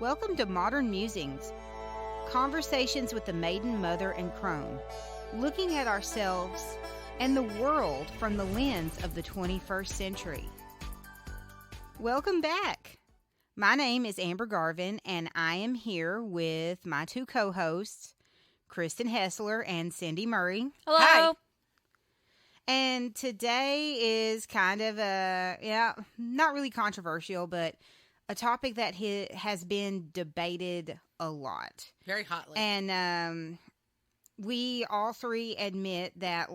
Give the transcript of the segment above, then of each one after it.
Welcome to Modern Musings, conversations with the maiden, mother, and crone, looking at ourselves and the world from the lens of the 21st century. Welcome back. My name is Amber Garvin, and I am here with my two co-hosts, Kristen Hessler and Cindy Murray. Hello. Hi. And today is kind of not really controversial, but a topic that has been debated a lot. Very hotly. And we all three admit that,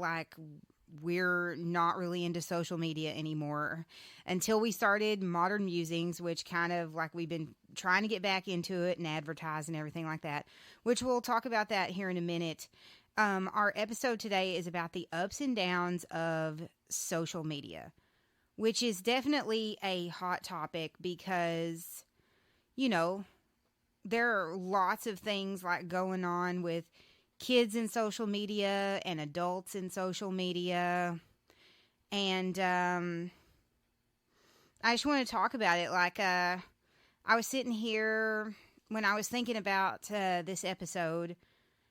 we're not really into social media anymore until we started Modern Musings, which kind of we've been trying to get back into it and advertise and everything like that, which we'll talk about that here in a minute. Our episode today is about the ups and downs of social media, which is definitely a hot topic because, there are lots of things going on with kids in social media and adults in social media. And I just want to talk about it. I was sitting here when I was thinking about this episode,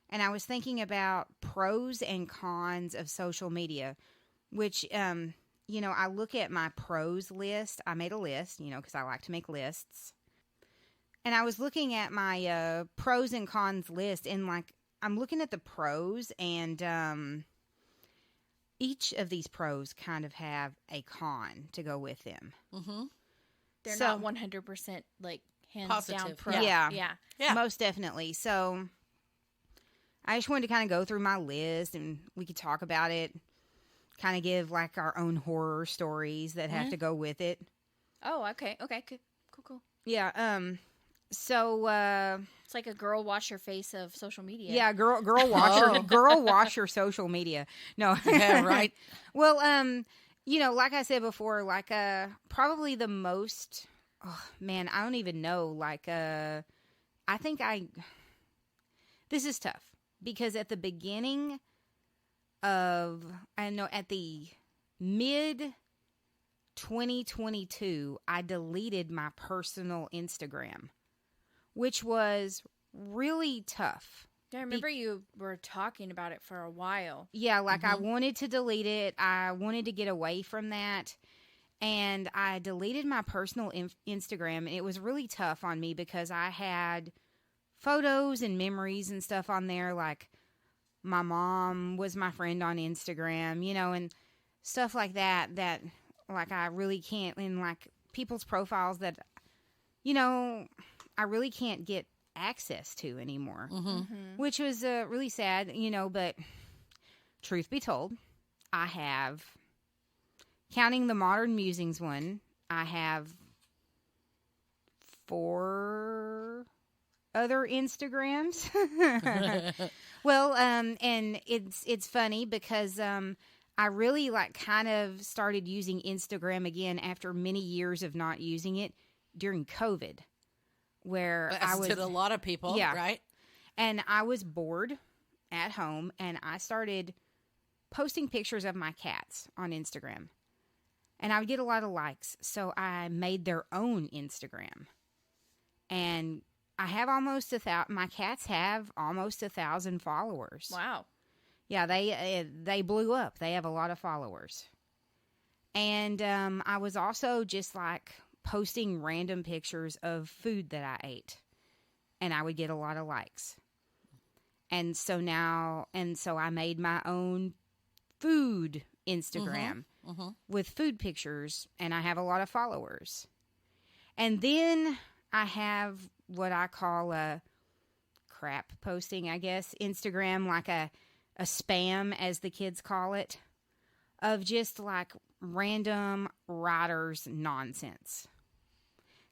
and I was thinking about pros and cons of social media, which, I look at my pros list. I made a list, because I like to make lists. And I was looking at my pros and cons list, and I'm looking at the pros, and each of these pros kind of have a con to go with them. Mm-hmm. They're So- not 100% hands Positive. down pro. Yeah. Yeah. Most definitely. So I just wanted to kind of go through my list, and we could talk about it, kind of give our own horror stories that have to go with it. Oh, okay. Okay. Cool. Yeah. So It's like a girl wash your face of social media. yeah, girl watch your social media. No. Yeah, right. Well, like I said before, probably the most, I don't even know. This is tough because at the beginning at the mid 2022, I deleted my personal Instagram, which was really tough. I remember you were talking about it for a while. Yeah, I wanted to delete it. I wanted to get away from that. And I deleted my personal Instagram. And it was really tough on me because I had photos and memories and stuff on there. My mom was my friend on Instagram, and stuff like that, I really can't, and people's profiles that, I really can't get access to anymore, which was really sad, but truth be told, I have, counting the Modern Musings one, I have 4 other Instagrams. Well, and it's funny because I really kind of started using Instagram again after many years of not using it during COVID, where As did a lot of people, Yeah. right? and I was bored at home, and I started posting pictures of my cats on Instagram, and I would get a lot of likes. So I made their own Instagram, and I have my cats have almost 1,000 followers. Wow. Yeah, they blew up. They have a lot of followers. And I was also just posting random pictures of food that I ate. And I would get a lot of likes. And so I made my own food Instagram with food pictures, and I have a lot of followers. And then I have what I call a crap posting, I guess, Instagram, a spam, as the kids call it, of just random writers' nonsense.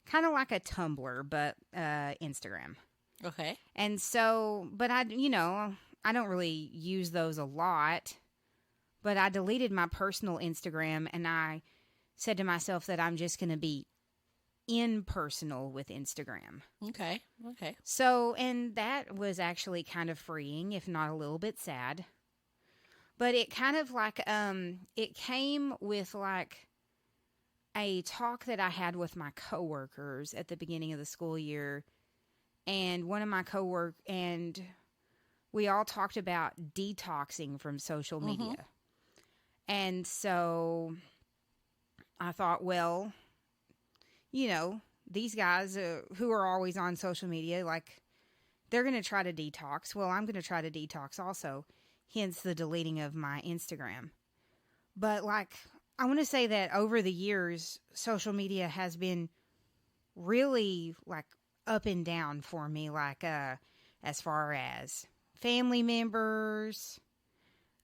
Kind of like a Tumblr, but Instagram. Okay. And so, but I don't really use those a lot, but I deleted my personal Instagram, and I said to myself that I'm just going to be impersonal with Instagram. Okay. So, and that was actually kind of freeing, if not a little bit sad. But it kind of it came with a talk that I had with my coworkers at the beginning of the school year and one of my coworkers, and we all talked about detoxing from social media. And so I thought, well, you know, these guys who are always on social media, like, they're going to try to detox. Well, I'm going to try to detox also, hence the deleting of my Instagram. But, like, I want to say that over the years, social media has been really, like, up and down for me, like, as far as family members,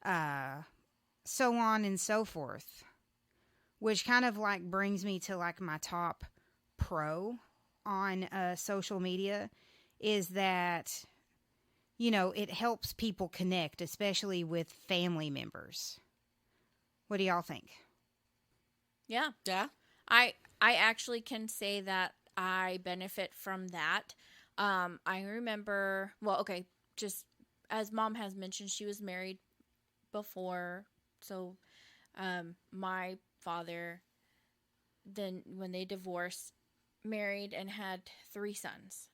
so on and so forth, which kind of, like, brings me to, like, my top pro on social media is that, you know, it helps people connect, especially with family members. What do y'all think? Yeah. Yeah. I actually can say that I benefit from that. I remember, well, okay, just as Mom has mentioned, she was married before. So my father, then when they divorced, married and had 3 sons.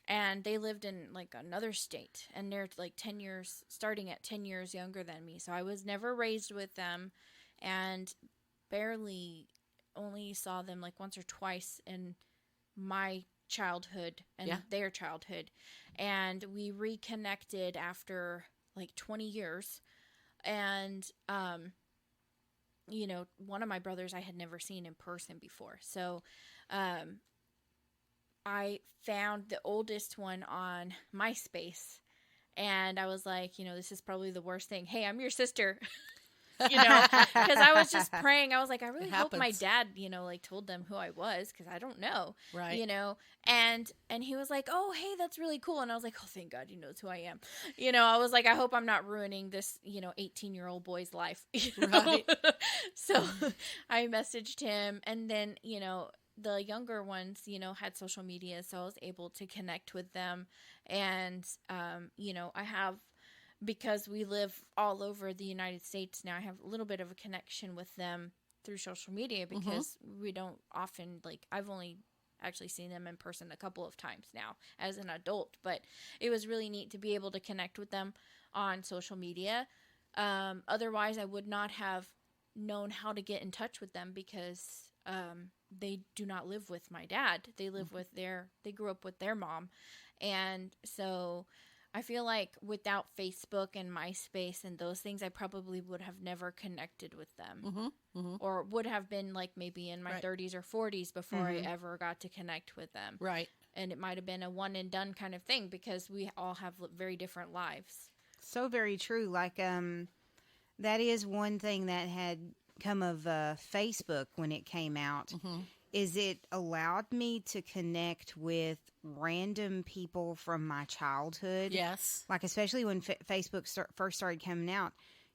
And they lived in, like, another state. And they're, like, 10 years, starting at 10 years younger than me. So I was never raised with them. And barely only saw them, like, once or twice in my childhood and their childhood. And we reconnected after, like, 20 years. And, you know, one of my brothers I had never seen in person before. So, I found the oldest one on MySpace, and I was like, you know, this is probably the worst thing. Hey, I'm your sister, you know, because I was just praying. I was like, I really hope my dad, you know, like, told them who I was, because I don't know, Right. you know, and he was like, oh, hey, that's really cool. And I was like, oh, thank God he knows who I am. You know, I was like, I hope I'm not ruining this, you know, 18-year-old boy's life. You know? Right. So I messaged him, and then, you know, the younger ones, you know, had social media, so I was able to connect with them. And, you know, I have, because we live all over the United States now, I have a little bit of a connection with them through social media, because we don't often, like, I've only actually seen them in person a couple of times now as an adult, but it was really neat to be able to connect with them on social media. Otherwise, I would not have known how to get in touch with them, because they do not live with my dad. They live with they grew up with their mom. And so I feel like without Facebook and MySpace and those things, I probably would have never connected with them. Or would have been, like, maybe in my 30s or 40s before I ever got to connect with them. Right. And it might have been a one and done kind of thing, because we all have very different lives. So very true. Like, that is one thing that had come of Facebook when it came out, is it allowed me to connect with random people from my childhood. Yes. Like, especially when Facebook first started coming out,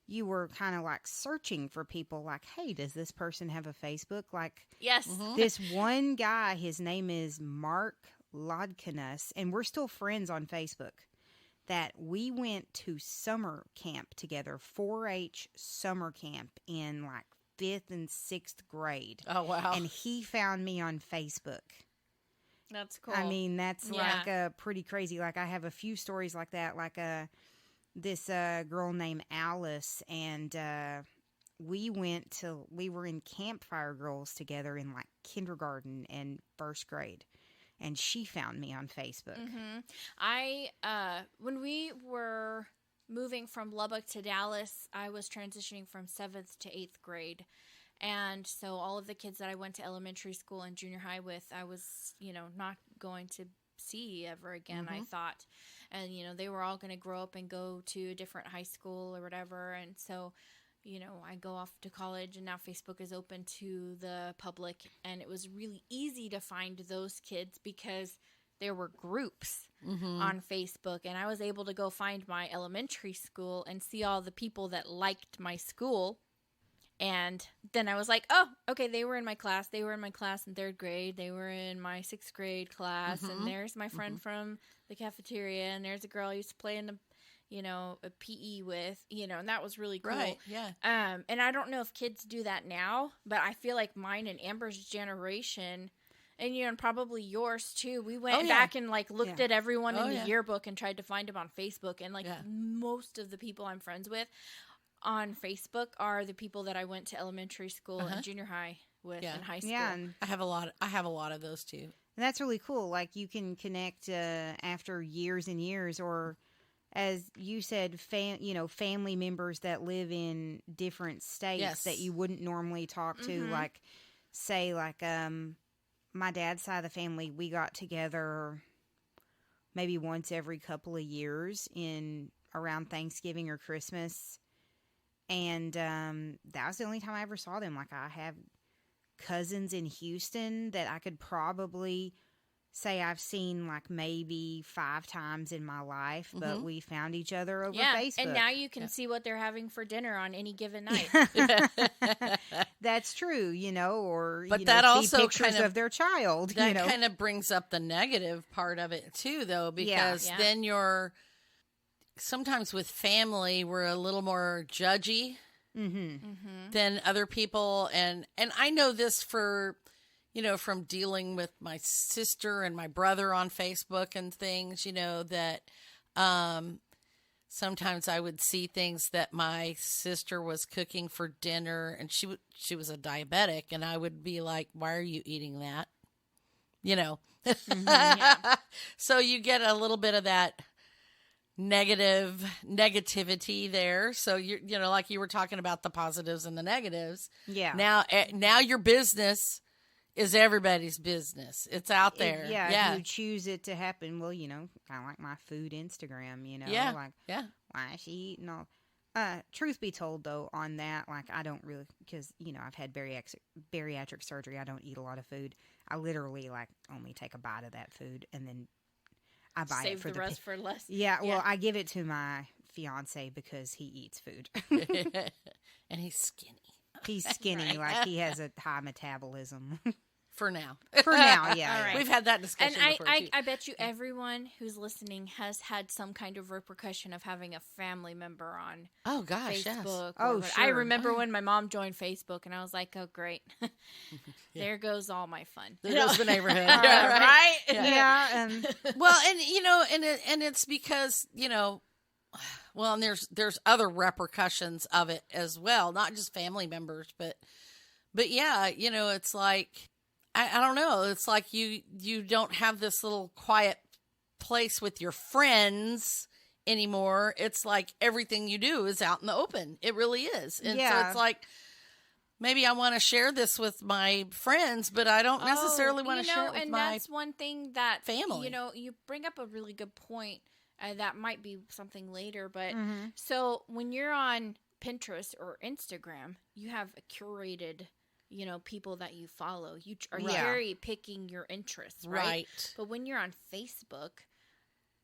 you were kind of like searching for people, like, hey, does this person have a Facebook? Like, Yes. this one guy, his name is Mark Lodkinus, and we're still friends on Facebook, that we went to summer camp together, 4-H summer camp in, like, 5th and 6th grade. Oh, wow. And he found me on Facebook. That's cool. I mean, that's like pretty crazy. Like, I have a few stories like that. Like, this girl named Alice, and we were in Campfire Girls together in, like, kindergarten and 1st grade. And she found me on Facebook. When we were moving from Lubbock to Dallas, I was transitioning from 7th to 8th grade. And so all of the kids that I went to elementary school and junior high with, I was, you know, not going to see ever again, I thought. And, you know, they were all going to grow up and go to a different high school or whatever. And so, you know, I go off to college, and now Facebook is open to the public. And it was really easy to find those kids because there were groups on Facebook. And I was able to go find my elementary school and see all the people that liked my school. And then I was like, oh, okay, they were in my class. They were in my class in 3rd grade. They were in my 6th grade class. And there's my friend from the cafeteria. And there's a girl I used to play in the, you know, a PE with, you know, and that was really cool. Right, yeah. And I don't know if kids do that now, but I feel like mine and Amber's generation, And and probably yours too. We went Oh, yeah. back and like looked Yeah. at everyone Oh, in the yeah. yearbook and tried to find them on Facebook. And like Yeah. most of the people I'm friends with on Facebook are the people that I went to elementary school and junior high with Yeah. and high school. Yeah, and I have a lot of those too. that's really cool. Like you can connect after years and years, or as you said, family members that live in different states Yes. that you wouldn't normally talk to. Mhm. Like, say, like my dad's side of the family, we got together maybe once every couple of years in around Thanksgiving or Christmas, and that was the only time I ever saw them. Like, I have cousins in Houston that I could probably say I've seen like maybe 5 times in my life, but we found each other over Yeah, Facebook. and now you can see what they're having for dinner on any given night. That's true, or But see that also pictures kind of- of their child. That kind of brings up the negative part of it too, though, because Yeah. then sometimes with family, we're a little more judgy than other people. And I know this from dealing with my sister and my brother on Facebook and things, that sometimes I would see things that my sister was cooking for dinner, and she was a diabetic, and I would be like, why are you eating that? So you get a little bit of that negativity there. So like you were talking about the positives and the negatives. Yeah. Now your business is everybody's business. It's out there. If you choose it to happen, well, kind of like my food Instagram, Yeah. like, Yeah. why is she eating all? Truth be told, though, on that, like, I don't really, because, I've had bariatric surgery. I don't eat a lot of food. I literally, like, only take a bite of that food, and then I buy Save it for the rest for less. Yeah, well, I give it to my fiance because he eats food. And he's skinny. He's skinny, like, he has a high metabolism. For now. For now, yeah. All right. We've had that And discussion before, too. I bet you everyone who's listening has had some kind of repercussion of having a family member on Oh, gosh, yes. Facebook. Oh, or I sure. remember when my mom joined Facebook, and I was like, oh, great. There goes all my fun. There goes the neighborhood. Right? Yeah, Well, and it's because, well, and there's other repercussions of it as well, not just family members, but yeah, it's like, I don't know. It's like you don't have this little quiet place with your friends anymore. It's like everything you do is out in the open. It really is. And so it's like, maybe I want to share this with my friends, but I don't necessarily want to share it with and my that's one thing that family. You bring up a really good point. That might be something later, but Mm-hmm. so when you're on Pinterest or Instagram, you have a curated, people that you follow. You are Right. cherry picking your interests, right? Right. But when you're on Facebook,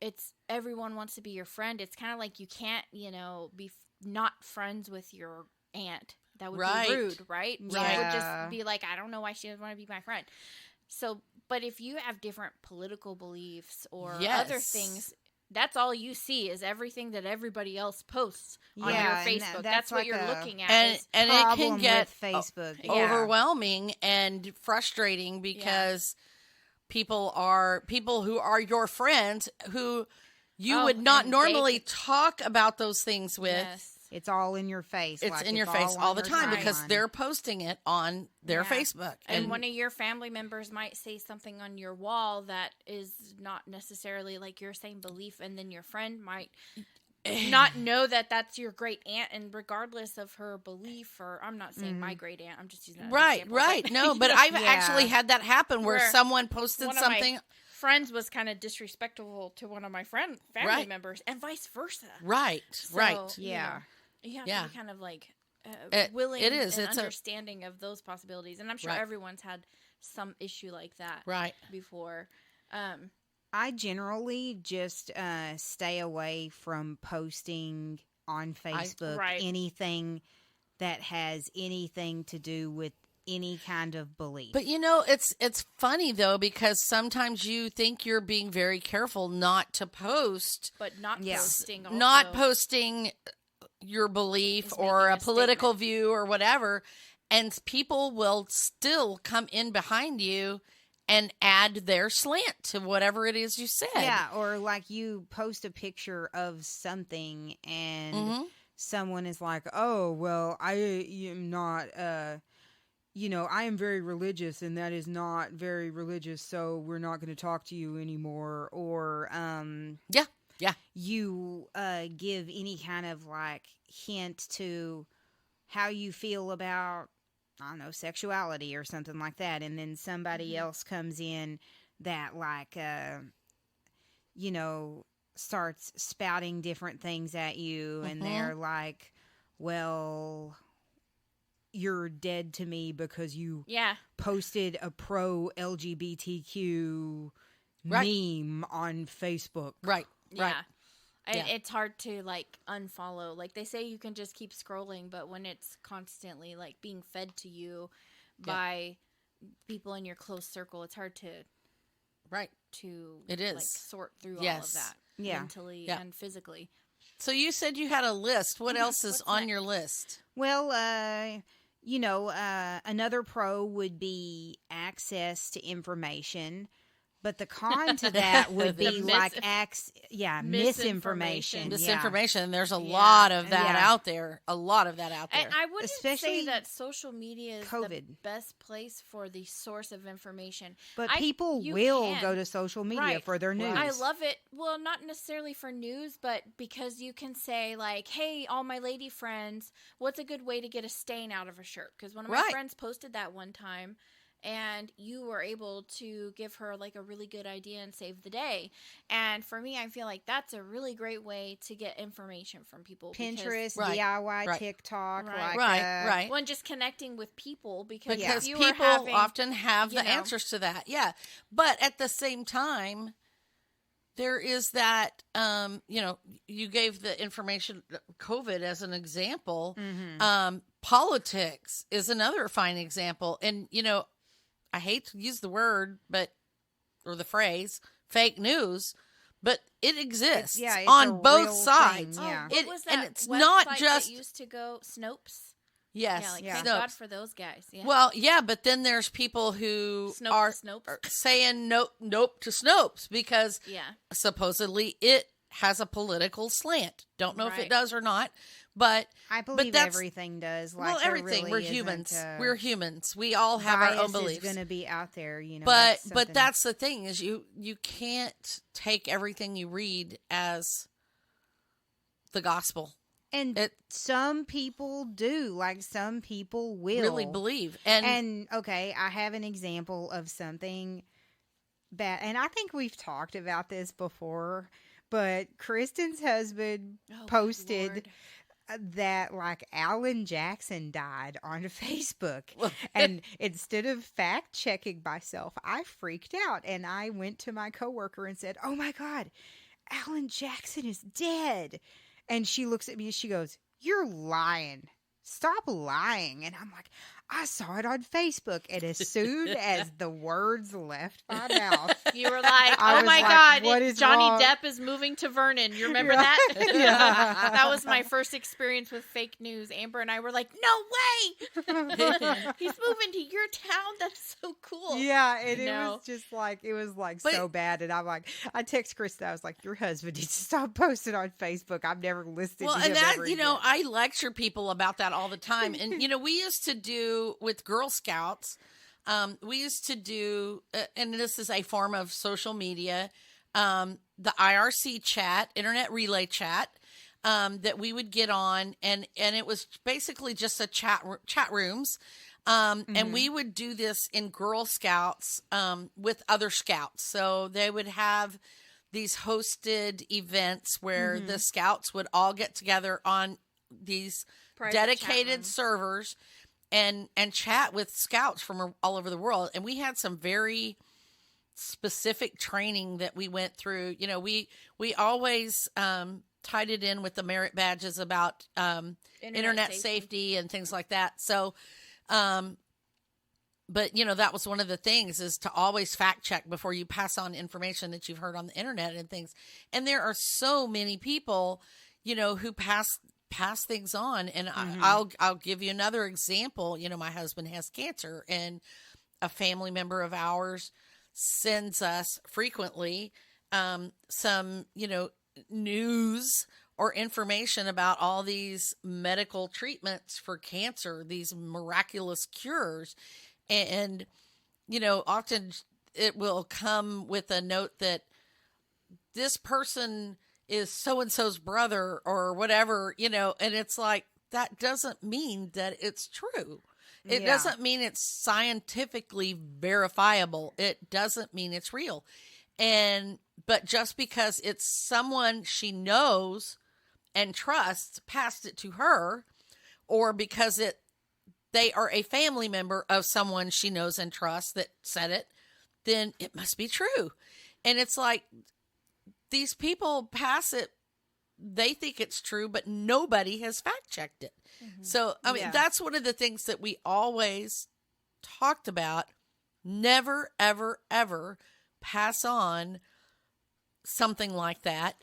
it's everyone wants to be your friend. It's kind of like you can't, be not friends with your aunt. That would Right. be rude, right? She Right. would just be like, I don't know why she doesn't want to be my friend. So, but if you have different political beliefs or other Yes. things, that's all you see is everything that everybody else posts on Yeah, your and Facebook. that's That's what like you're a- looking at. And is- and it problem can get with Facebook. Yeah. overwhelming and frustrating because people who are your friends who you would not and normally they- talk about those things with. yes. It's all in your face. It's like, in your face on all the your time because timeline. they're posting it on their Yeah. Facebook. And one of your family members might say something on your wall that is not necessarily like your same belief, and then your friend might not know that that's your great aunt, and regardless of her belief, or I'm not saying my great aunt, I'm just using that as an Right, example, right. but- No, but I've Yeah. actually had that happen where Where someone posted one of my something. friends was kind of disrespectful to one of my family Right. members, and vice versa. Right, So, right. Yeah. you have Yeah. to be kind of like It- willing it is. and It's a- understanding of those possibilities, and I'm sure Right. everyone's had some issue like that Right. before. I generally just stay away from posting on Facebook Right. anything that has anything to do with any kind of belief. But it's funny though because sometimes you think you're being very careful not to post, But not Yeah. posting. Also, not posting your belief Is or a making a political view or whatever, and people will still come in behind you and add their slant to whatever it is you said. Yeah, or like you post a picture of something and someone is like, "Oh, well, I am not I am very religious and that is not very religious, so we're not going to talk to you anymore." Or Yeah. you give any kind of like hint to how you feel about, I don't know, sexuality or something like that, and then somebody else comes in that like starts spouting different things at you, and they're like, "Well, you're dead to me because you posted a pro LGBTQ meme on Facebook." Right. Yeah. It's hard to like unfollow. Like they say you can just keep scrolling, but when it's constantly like being fed to you by people in your close circle, it's hard to It is. like sort through all Yes. of that Yeah. mentally and physically. So you said you had a list. What else is What's on next? your list? Well, another pro would be access to information, but the con to that would be like misinformation. Disinformation. There's a lot of that Yeah. out there. A lot of that out there. And I wouldn't Especially say that social media is the COVID. best place for the source of information. But I- people you will can. go to social media Right. for their news. I love it. Well, not necessarily for news, but because you can say like, "Hey, all my lady friends, what's a good way to get a stain out of a shirt?" Because one of my Right. friends posted that one time, and you were able to give her like a really good idea and save the day. And for me, I feel like that's a really great way to get information from people. Pinterest, Right. DIY, Right. TikTok, Right. like Right. One, just connecting with people because Because you people were having, often have you the know. answers to that. Yeah. But at the same time, there is that, you gave the information, COVID as an example. Politics is another fine example. And, I hate to use the word, or the phrase, fake news, but it exists it's a on both real sides. thing, yeah. What was that and it's not website just that used to go Snopes? yes, Yeah, like Yeah. thank Snopes. God for those guys. Yeah. Well, yeah, but then there's people who are Snopes. saying nope to Snopes because Yeah. supposedly it has a political slant. Don't know if it Right. does or not, but I believe that's- everything does. Like, there everything. really We're isn't, humans. We're humans. We all have our own bias beliefs. is going to be out there, but something- that's the thing is you can't take everything you read as the gospel. and some people do. Like, some people will Really believe. And okay, I have an example of something bad, and I think we've talked about this before. But Kristen's husband Oh, posted Lord. that like Alan Jackson died on Facebook. And instead of fact checking myself, I freaked out and I went to my coworker and said, "Oh my God, Alan Jackson is dead." And she looks at me and she goes, "You're lying. Stop lying." And I'm like, "I saw it on Facebook." And as soon as the words left my mouth, You were like, I "Oh was my like, God, what is Johnny wrong?" Depp is moving to Vernon." You remember Yeah. that? Yeah. That was my first experience with fake news. Amber and I were like, "No way! He's moving to your town. That's so cool." yeah, and it No. was just like, it was like But- so bad. And I'm like, I text Krista, I was like, "Your husband needs to stop posting on Facebook. I've never listened Well, to and him that, ever you know, again." I lecture people about that all the time. And, we used to do with Girl Scouts, we used to do, and this is a form of social media, the IRC chat, Internet Relay Chat, that we would get on. And it was basically just a chat rooms. And we would do this in Girl Scouts with other scouts. So they would have these hosted events where the scouts would all get together on these Private chat dedicated rooms. servers and chat with scouts from all over the world. And we had some very specific training that we went through. We always tied it in with the merit badges about internet safety and things like that. So, but that was one of the things, is to always fact check before you pass on information that you've heard on the internet and things. And there are so many people, who pass things on. And I'll give you another example. My husband has cancer, and a family member of ours sends us frequently some, news or information about all these medical treatments for cancer, these miraculous cures. And, often it will come with a note that this person is so-and-so's brother or whatever, and it's like, that doesn't mean that it's true. It doesn't mean it's scientifically verifiable. It doesn't mean it's real. But just because it's someone she knows and trusts passed it to her, or because they are a family member of someone she knows and trusts that said it, then it must be true. And it's like, these people pass it, they think it's true, but nobody has fact checked it. Mm-hmm. So, that's one of the things that we always talked about. Never, ever, ever pass on something like that.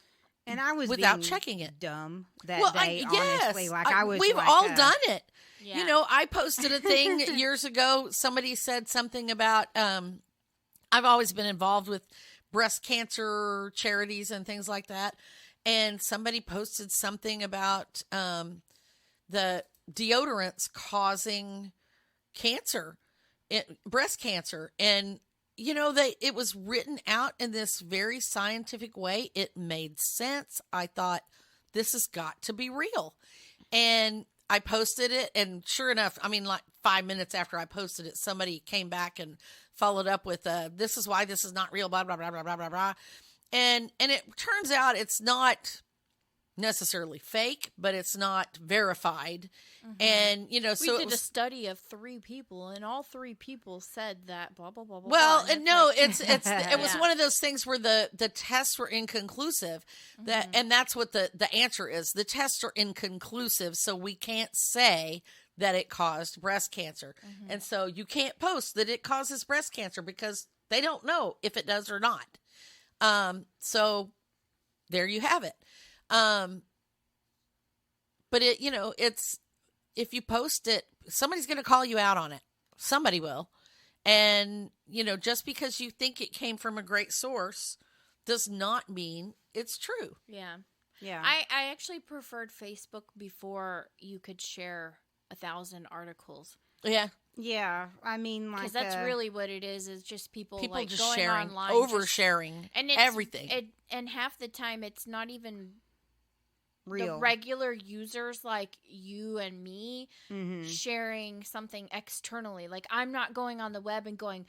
And I was without checking it. Dumb that day, honestly. I was. We've all done it. Yeah. I posted a thing years ago. Somebody said something about, I've always been involved with breast cancer charities and things like that. And somebody posted something about the deodorants causing cancer, breast cancer. And, it was written out in this very scientific way. It made sense. I thought, this has got to be real. And I posted it. And sure enough, like 5 minutes after I posted it, somebody came back and followed up with, this is why this is not real, blah, blah, blah, blah, blah, blah, blah. And it turns out it's not necessarily fake, but it's not verified. Mm-hmm. And, we did a study of 3 people, and all 3 people said that blah, blah, blah, blah. Well, blah. No, it was one of those things where the tests were inconclusive. And that's what the answer is. The tests are inconclusive, so we can't say that it caused breast cancer. Mm-hmm. And so you can't post that it causes breast cancer because they don't know if it does or not. So there you have it. But it's, if you post it, somebody's going to call you out on it. Somebody will. And, just because you think it came from a great source does not mean it's true. Yeah. Yeah. I actually preferred Facebook before you could share 1,000 articles. Yeah. Yeah, because that's really what it is just people like just going sharing, online, oversharing, and everything. And half the time, it's not even real. The regular users like you and me sharing something externally. Like, I'm not going on the web and going,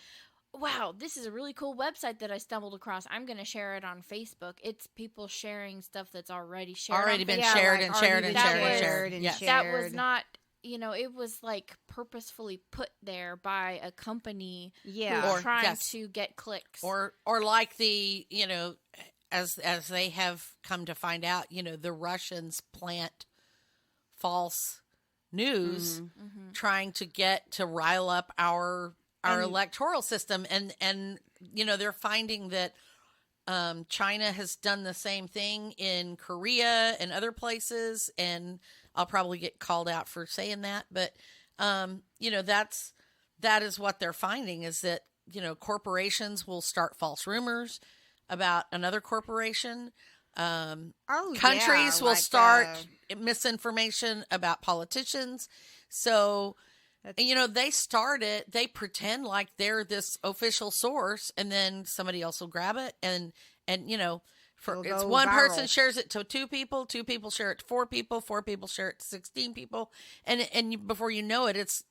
wow, this is a really cool website that I stumbled across. I'm going to share it on Facebook. It's people sharing stuff that's already shared. Already been shared and shared and shared. Yes. That was not... it was like purposefully put there by a company who's trying to get clicks. Or like the, as they have come to find out, the Russians plant false news trying to get to rile up our electoral system. And they're finding that China has done the same thing in Korea and other places, and I'll probably get called out for saying that, but that is what they're finding, is that corporations will start false rumors about another corporation. Countries will start misinformation about politicians. So they start it. They pretend like they're this official source, and then somebody else will grab it, and it's one person shares it to 2 people, 2 people share it to 4 people, 4 people share it to 16 people, and before you know it, it's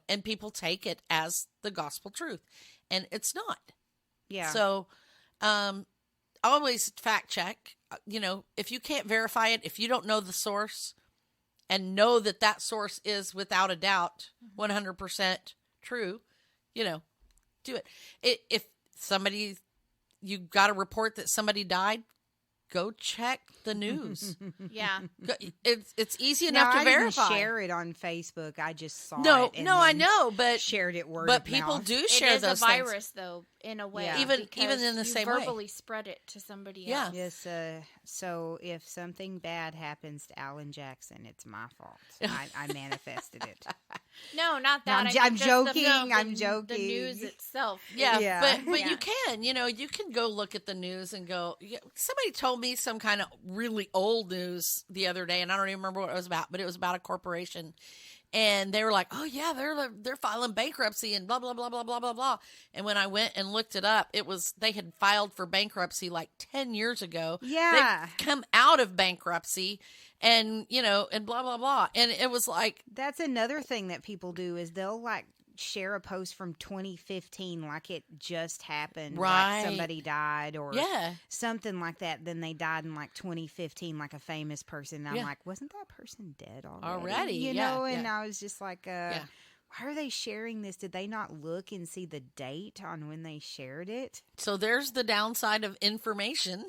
and people take it as the gospel truth, and it's not. Yeah. So, always fact check. If you can't verify it, if you don't know the source, and know that source is without a doubt 100% true, do it. If somebody, you got a report that somebody died, go check the news. Yeah. It's easy enough to verify. I didn't share it on Facebook. I just saw it. No, I know, but shared it word But of people mouth. do share those things. It is a virus, though. in a way. Yeah. Even because in the you same way. verbally spread it to somebody Yeah. else. Yes. So if something bad happens to Alan Jackson, it's my fault. I manifested it. No, not No, that. I'm I j- mean, I'm just joking, The, I'm The joking. news itself. Yeah, Yeah. but Yeah. you can, you can go look at the news and go. Somebody told me some kind of really old news the other day, and I don't even remember what it was about, but it was about a corporation, and they were like, "Oh yeah, they're filing bankruptcy and blah blah blah blah blah blah blah." And when I went and looked it up, they had filed for bankruptcy like 10 years ago. Yeah. They've come out of bankruptcy, and and blah blah blah, and it was like, That's another thing that people do is they'll like share a post from 2015 like it just happened, Right. like somebody died or yeah, something like that. Then they died in like 2015, like a famous person. And I'm Yeah. like, wasn't that person dead already? Already, You yeah, know? And yeah. I was just like, why are they sharing this? Did they not look and see the date on when they shared it? so there's the downside of information.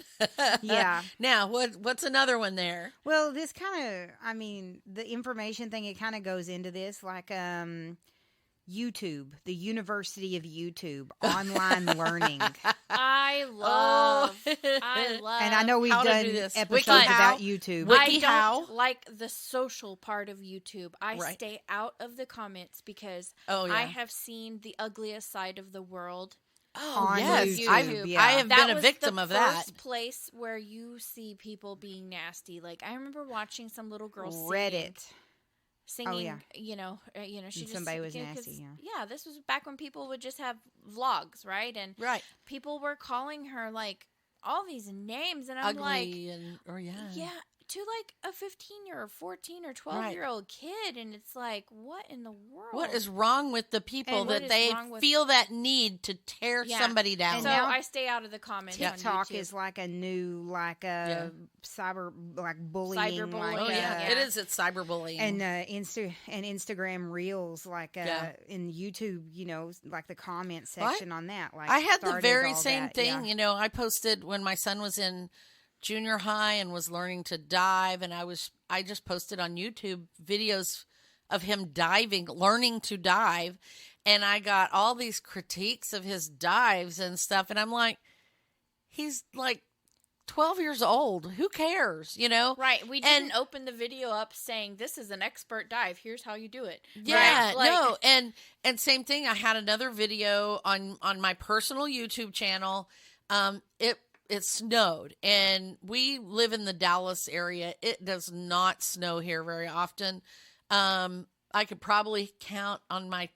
Yeah. Now, what's another one there? Well, this kind of, I mean, the information thing, it kind of goes into this like YouTube, the University of YouTube, online learning. I love. Oh. And I know we've How to done do this. episodes WikiHow. about YouTube. I WikiHow. don't like the social part of YouTube. I Right. stay out of the comments because Oh, yeah. I have seen the ugliest side of the world. Oh, on yes. YouTube, yeah. I have That been a was victim the of that. first place where you see people being nasty. Like I remember watching some little girl Reddit. singing. yeah. She just somebody was 'cause- nasty, yeah. Yeah, this was back when people would just have vlogs, right? And Right. people were calling her like all these names, and I'm like, Ugly yeah. yeah, to like a 15 or 14 or 12-year-old kid, and it's like, what in the world? What is wrong with the people And what that is they wrong with- feel that need to tear Yeah. somebody down? And So now I stay out of the comments. on TikTok YouTube. is like a new, like a cyber, like bullying. Cyberbullying, Like, Oh yeah. yeah. It is. It's cyberbullying. And Instagram Reels, like Yeah. in YouTube, like the comment Well, I- section on that. Like I had the started very all same that, thing. yeah. I posted when my son was in junior high and was learning to dive, and I just posted on YouTube videos of him diving, learning to dive, and I got all these critiques of his dives and stuff, and I'm like, he's like 12 years old. Who cares? Right. We And- didn't open the video up saying this is an expert dive. Here's how you do it. Yeah, Right? Like- no, and same thing. I had another video on my personal YouTube channel. It snowed, and we live in the Dallas area. It does not snow here very often. I could probably count on my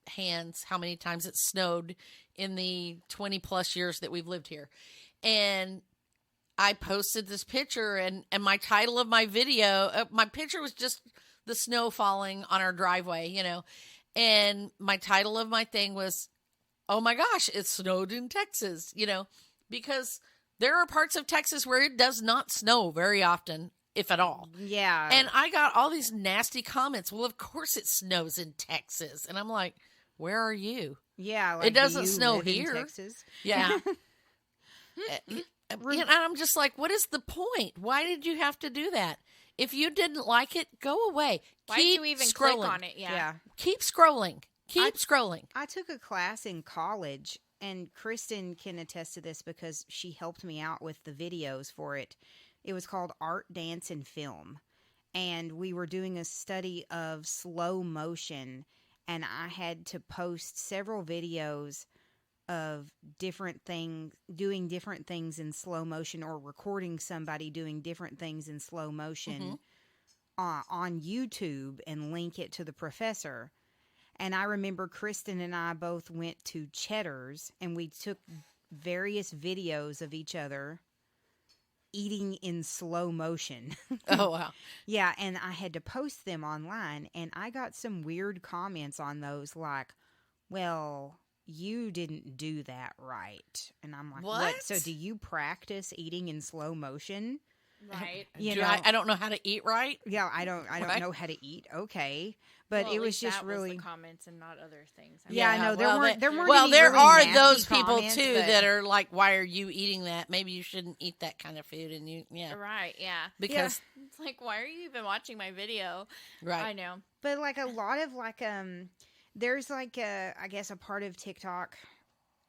hands how many times it snowed in the 20 plus years that we've lived here. And I posted this picture, and my title of my video, my picture was just the snow falling on our driveway, and my title of my thing was, "Oh my gosh, it snowed in Texas," because there are parts of Texas where it does not snow very often, if at all. Yeah. And I got all these nasty comments. Well, of course it snows in Texas. And I'm like, where are you? yeah. it doesn't do you snow live in here. Texas? Yeah. And I'm just like, what is the point? Why did you have to do that? If you didn't like it, go away. Why Keep did you even scrolling. click on it? Yeah. Yeah. Keep scrolling. Keep scrolling. I took a class in college, and Kristen can attest to this because she helped me out with the videos for it. It was called Art, Dance, and Film. And we were doing a study of slow motion, and I had to post several videos of different things, doing different things in slow motion, or recording somebody doing different things in slow motion on YouTube and link it to the professor. And I remember Kristen and I both went to Cheddar's, and we took various videos of each other eating in slow motion. Oh, wow. Yeah, and I had to post them online, and I got some weird comments on those like, well, you didn't do that right. And I'm like, what? So do you practice eating in slow motion? Right. You Do know, I don't know how to eat right. yeah, I don't Right. know how to eat. Okay. But Well, it at was least just that was really the comments and not other things. Yeah, I know. There well, weren't well, any there really are nasty those people comments, too but- that are like, "Why are you eating that? Maybe you shouldn't eat that kind of food." And Right. Yeah. because It's like, why are you even watching my video? right, I know. But like a lot of like there's like I guess a part of TikTok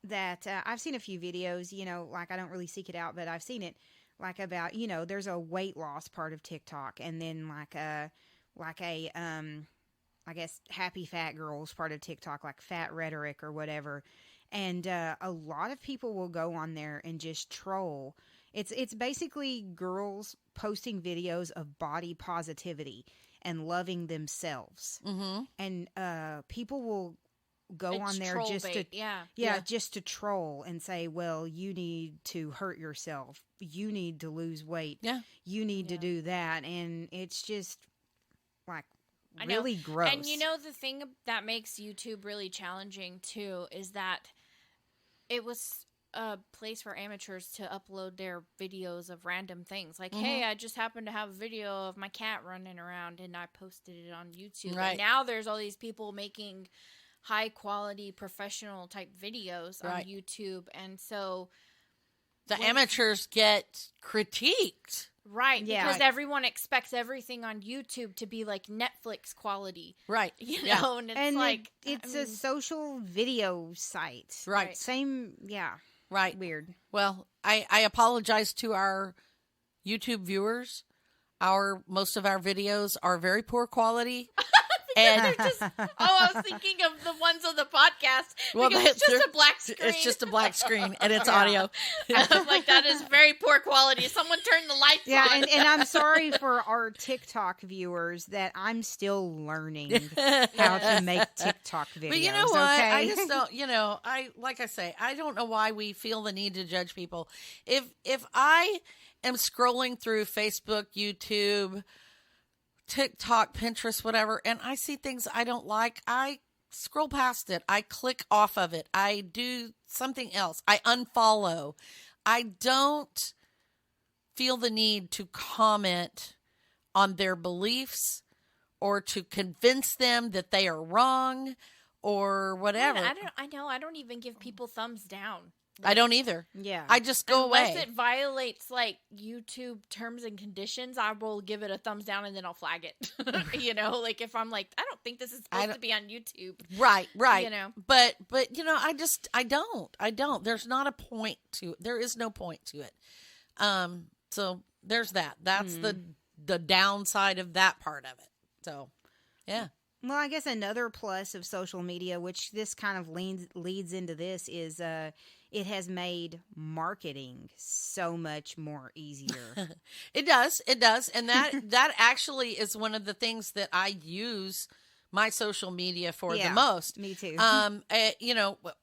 that I've seen a few videos, like I don't really seek it out, but I've seen it like about, there's a weight loss part of TikTok, and then like a I guess happy fat girls part of TikTok, like fat rhetoric or whatever. And a lot of people will go on there and just troll. It's basically girls posting videos of body positivity and loving themselves. Mm-hmm. And people will go It's on there troll just bait, to yeah. just to troll and say, well, you need to hurt yourself, you need to lose weight, Yeah. you need to Yeah. do that, and it's just like I know. really gross. And the thing that makes YouTube really challenging too is that it was a place for amateurs to upload their videos of random things. Like, hey, I just happened to have a video of my cat running around and I posted it on YouTube. Right. And now there's all these people making high quality professional type videos on Right. YouTube. And so The amateurs get critiqued. right, Yeah. because everyone expects everything on YouTube to be like Netflix quality. Right. You Yeah. know, and it's and like it's I a mean, social video site. Right. Same, yeah. Right. Weird. Well, I apologize to our YouTube viewers. Most of our videos are very poor quality. And I was thinking of the ones on the podcast Well, because it's they're- just a black screen. it's just a black screen and it's Yeah. audio. I was like, that is very poor quality. Someone turn the lights Yeah, on. and I'm sorry for our TikTok viewers that I'm still learning how to make TikTok videos. But you know what? Okay? I just don't. Like I say, I don't know why we feel the need to judge people. If I am scrolling through Facebook, YouTube, TikTok, Pinterest, whatever, and I see things I don't like, I scroll past it. I click off of it. I do something else. I unfollow. I don't feel the need to comment on their beliefs or to convince them that they are wrong or whatever. I don't even give people thumbs down. I don't either. Yeah. I just go Unless away. it violates like YouTube terms and conditions, I will give it a thumbs down and then I'll flag it. Like if I'm like, I don't think this is supposed to be on YouTube. Right. But I don't. There's not a point to it. There is no point to it. So there's that. That's the downside of that part of it. So, yeah. Well, I guess another plus of social media, which this kind of leads into this, is it has made marketing so much more easier. It does, and that actually is one of the things that I use my social media for the most. Me too.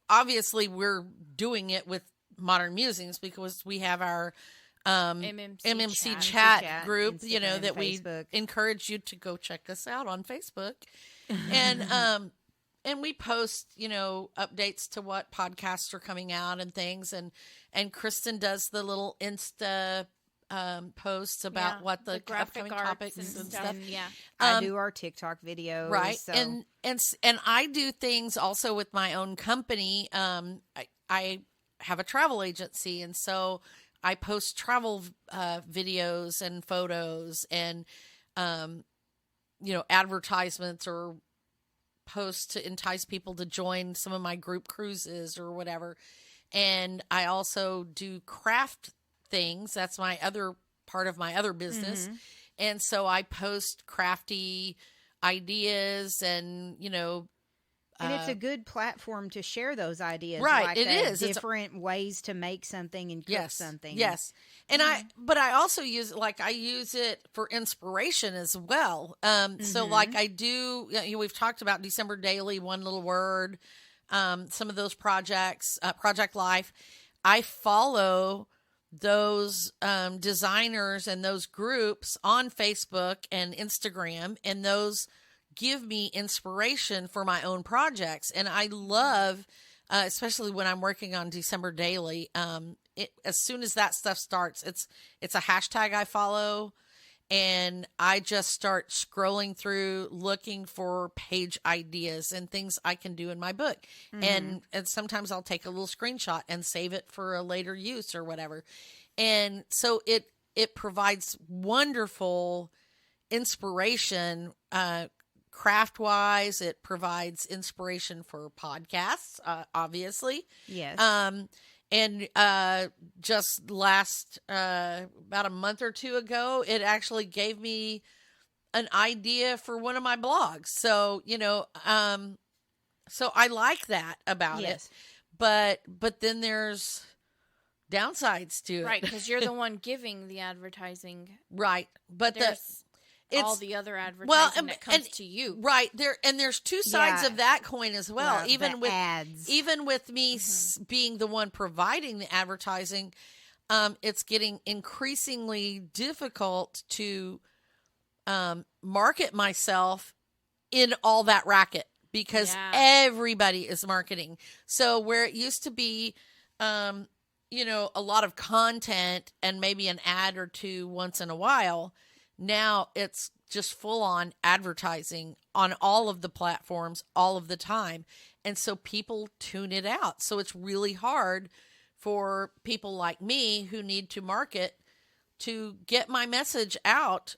Obviously we're doing it with Modern Musings because we have our MMC chat group, Instagram, that Facebook. we encourage you to go check us out on Facebook. And we post, updates to what podcasts are coming out and things. And Kristen does the little Insta posts about what the graphic upcoming arts topics and stuff. Yeah. I do our TikTok videos. Right. So. And I do things also with my own company. I have a travel agency, and so I post travel videos and photos and advertisements or posts to entice people to join some of my group cruises or whatever. And I also do craft things. That's my other part of my other business. Mm-hmm. And so I post crafty ideas and, And it's a good platform to share those ideas. Right, Like it is. It's different ways to make something and cook something. Yes. And I also use it for inspiration as well. So like I do, we've talked about December Daily, One Little Word, some of those projects, Project Life. I follow those designers and those groups on Facebook and Instagram, and those give me inspiration for my own projects. And I love, especially when I'm working on December Daily, as soon as that stuff starts, it's a hashtag I follow, and I just start scrolling through looking for page ideas and things I can do in my book. And sometimes I'll take a little screenshot and save it for a later use or whatever. And so it provides wonderful inspiration craft wise. It provides inspiration for podcasts, obviously. Yes. And just last about a month or two ago, it actually gave me an idea for one of my blogs. So, so I like that about Yes. it. But then there's downsides to it. Right, because you're the one giving the advertising. Right. But There's it's all the other advertising that comes to you. right there, and there's two sides Yeah. of that coin as well. Well, even the with ads. even with me being the one providing the advertising, it's getting increasingly difficult to market myself in all that racket because Yeah. everybody is marketing. So where it used to be, a lot of content and maybe an ad or two once in a while, now it's just full on advertising on all of the platforms all of the time. And so people tune it out. So it's really hard for people like me who need to market to get my message out,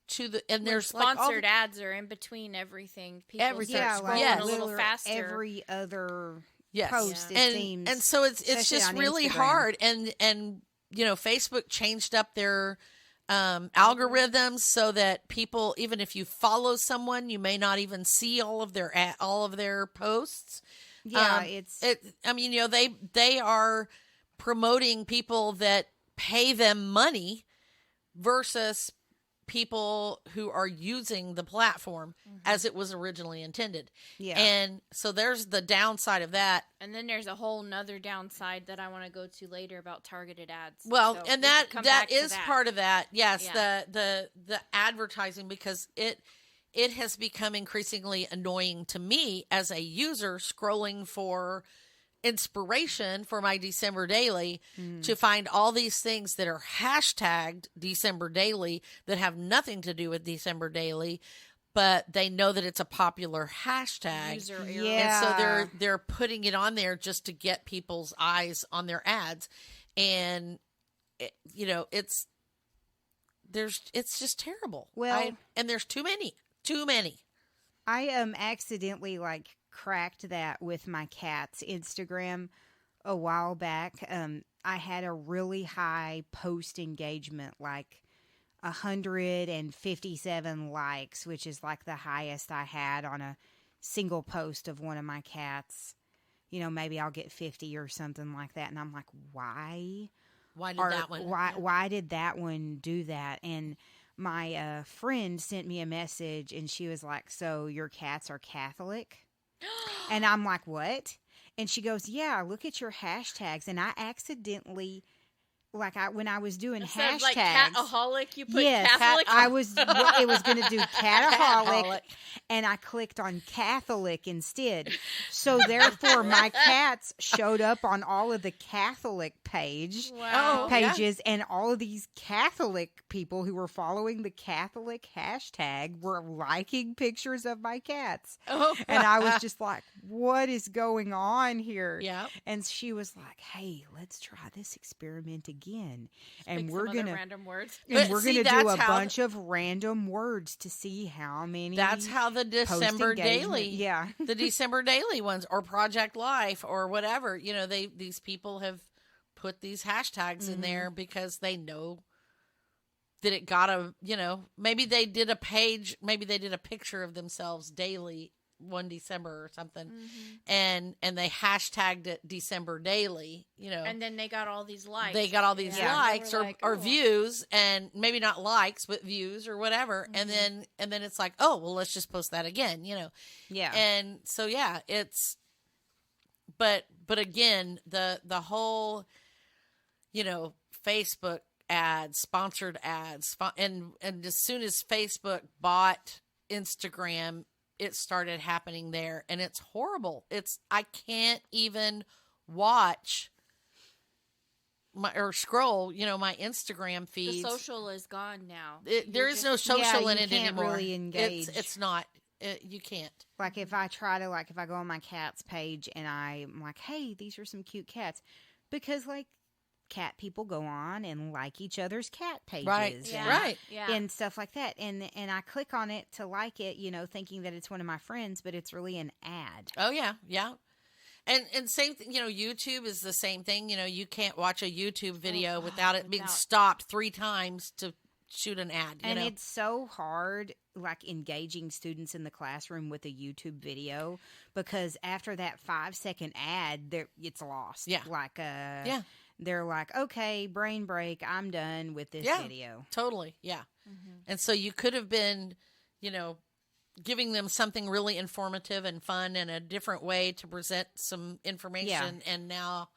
to the, and Where there's like all sponsored ads are in between everything. People Everything. start Yeah, scrolling like Yes. a little literally faster. every other yes. post, Yeah. it seems. And so it's especially just on really Instagram. hard. And Facebook changed up their algorithms so that people, even if you follow someone, you may not even see all of their posts. Yeah, They are promoting people that pay them money versus people who are using the platform as it was originally intended. yeah. And so there's the downside of that. And then there's a whole nother downside that I want to go to later about targeted ads. Well, So and we that can come that back to is that. part of that. Yes, Yeah. the advertising, because it has become increasingly annoying to me as a user scrolling for inspiration for my December Daily to find all these things that are hashtagged December Daily that have nothing to do with December Daily, but they know that it's a popular hashtag. User error. Yeah. And so they're putting it on there just to get people's eyes on their ads. And it's just terrible. Well- and there's too many. I accidentally cracked that with my cat's Instagram a while back. I had a really high post engagement, 157 likes, which is the highest I had on a single post of one of my cats. Maybe I'll get 50 or something like that, and I'm like, why? Why did that one? Why did that one do that? And my friend sent me a message, and she was like, "So your cats are Catholic?" And I'm like, "What?" And she goes, "Yeah, look at your hashtags." And I accidentally, when I was doing Instead hashtags, of cataholic, you put yes, Catholic. it was going to do cataholic, Cataholic. and I clicked on Catholic instead. So therefore, my cats showed up on all of the Catholic Wow. Oh, yeah. pages, and all of these Catholic people who were following the Catholic hashtag were liking pictures of my cats. Oh, And I was just like, what is going on here? yeah. And she was like, hey, let's try this experiment again. And Pick we're some other gonna random words. But and we're see, gonna do that's a how bunch of random words to see how many. That's how the December post-engagement- Daily, yeah. the December Daily ones, or Project Life, or whatever. These people have put these hashtags in there because they know that it got maybe they did a page, maybe they did a picture of themselves daily one December or something, and they hashtagged it December Daily, And then they got all these likes. they got all these Yeah. likes They or, were like, or "Oh." views, and maybe not likes but views or whatever, and then it's like, oh well, let's just post that again, Yeah. and so yeah, it's but again, the whole Facebook ads, sponsored ads, and as soon as Facebook bought Instagram, it started happening there, and it's horrible. I can't even watch or scroll, my Instagram The feeds. social is gone now. There is no social in you it can't anymore. really engage. It's not. You can't. If I try to, if I go on my cat's page and I'm like, hey, these are some cute cats. Because, cat people go on and like each other's cat pages. Right. and- Right. Yeah. And stuff like that. And I click on it to like it, thinking that it's one of my friends, but it's really an ad. Oh yeah, yeah. And same thing, YouTube is the same thing. You can't watch a YouTube video without it being without- stopped 3 times to shoot an ad. And it's so hard, like engaging students in the classroom with a YouTube video, because after that 5-second ad, it's lost. Yeah. Like, Yeah. they're like, okay, brain break, I'm done with this Yeah. video. Totally, yeah. Mm-hmm. And so you could have been, giving them something really informative and fun and a different way to present some information. And now,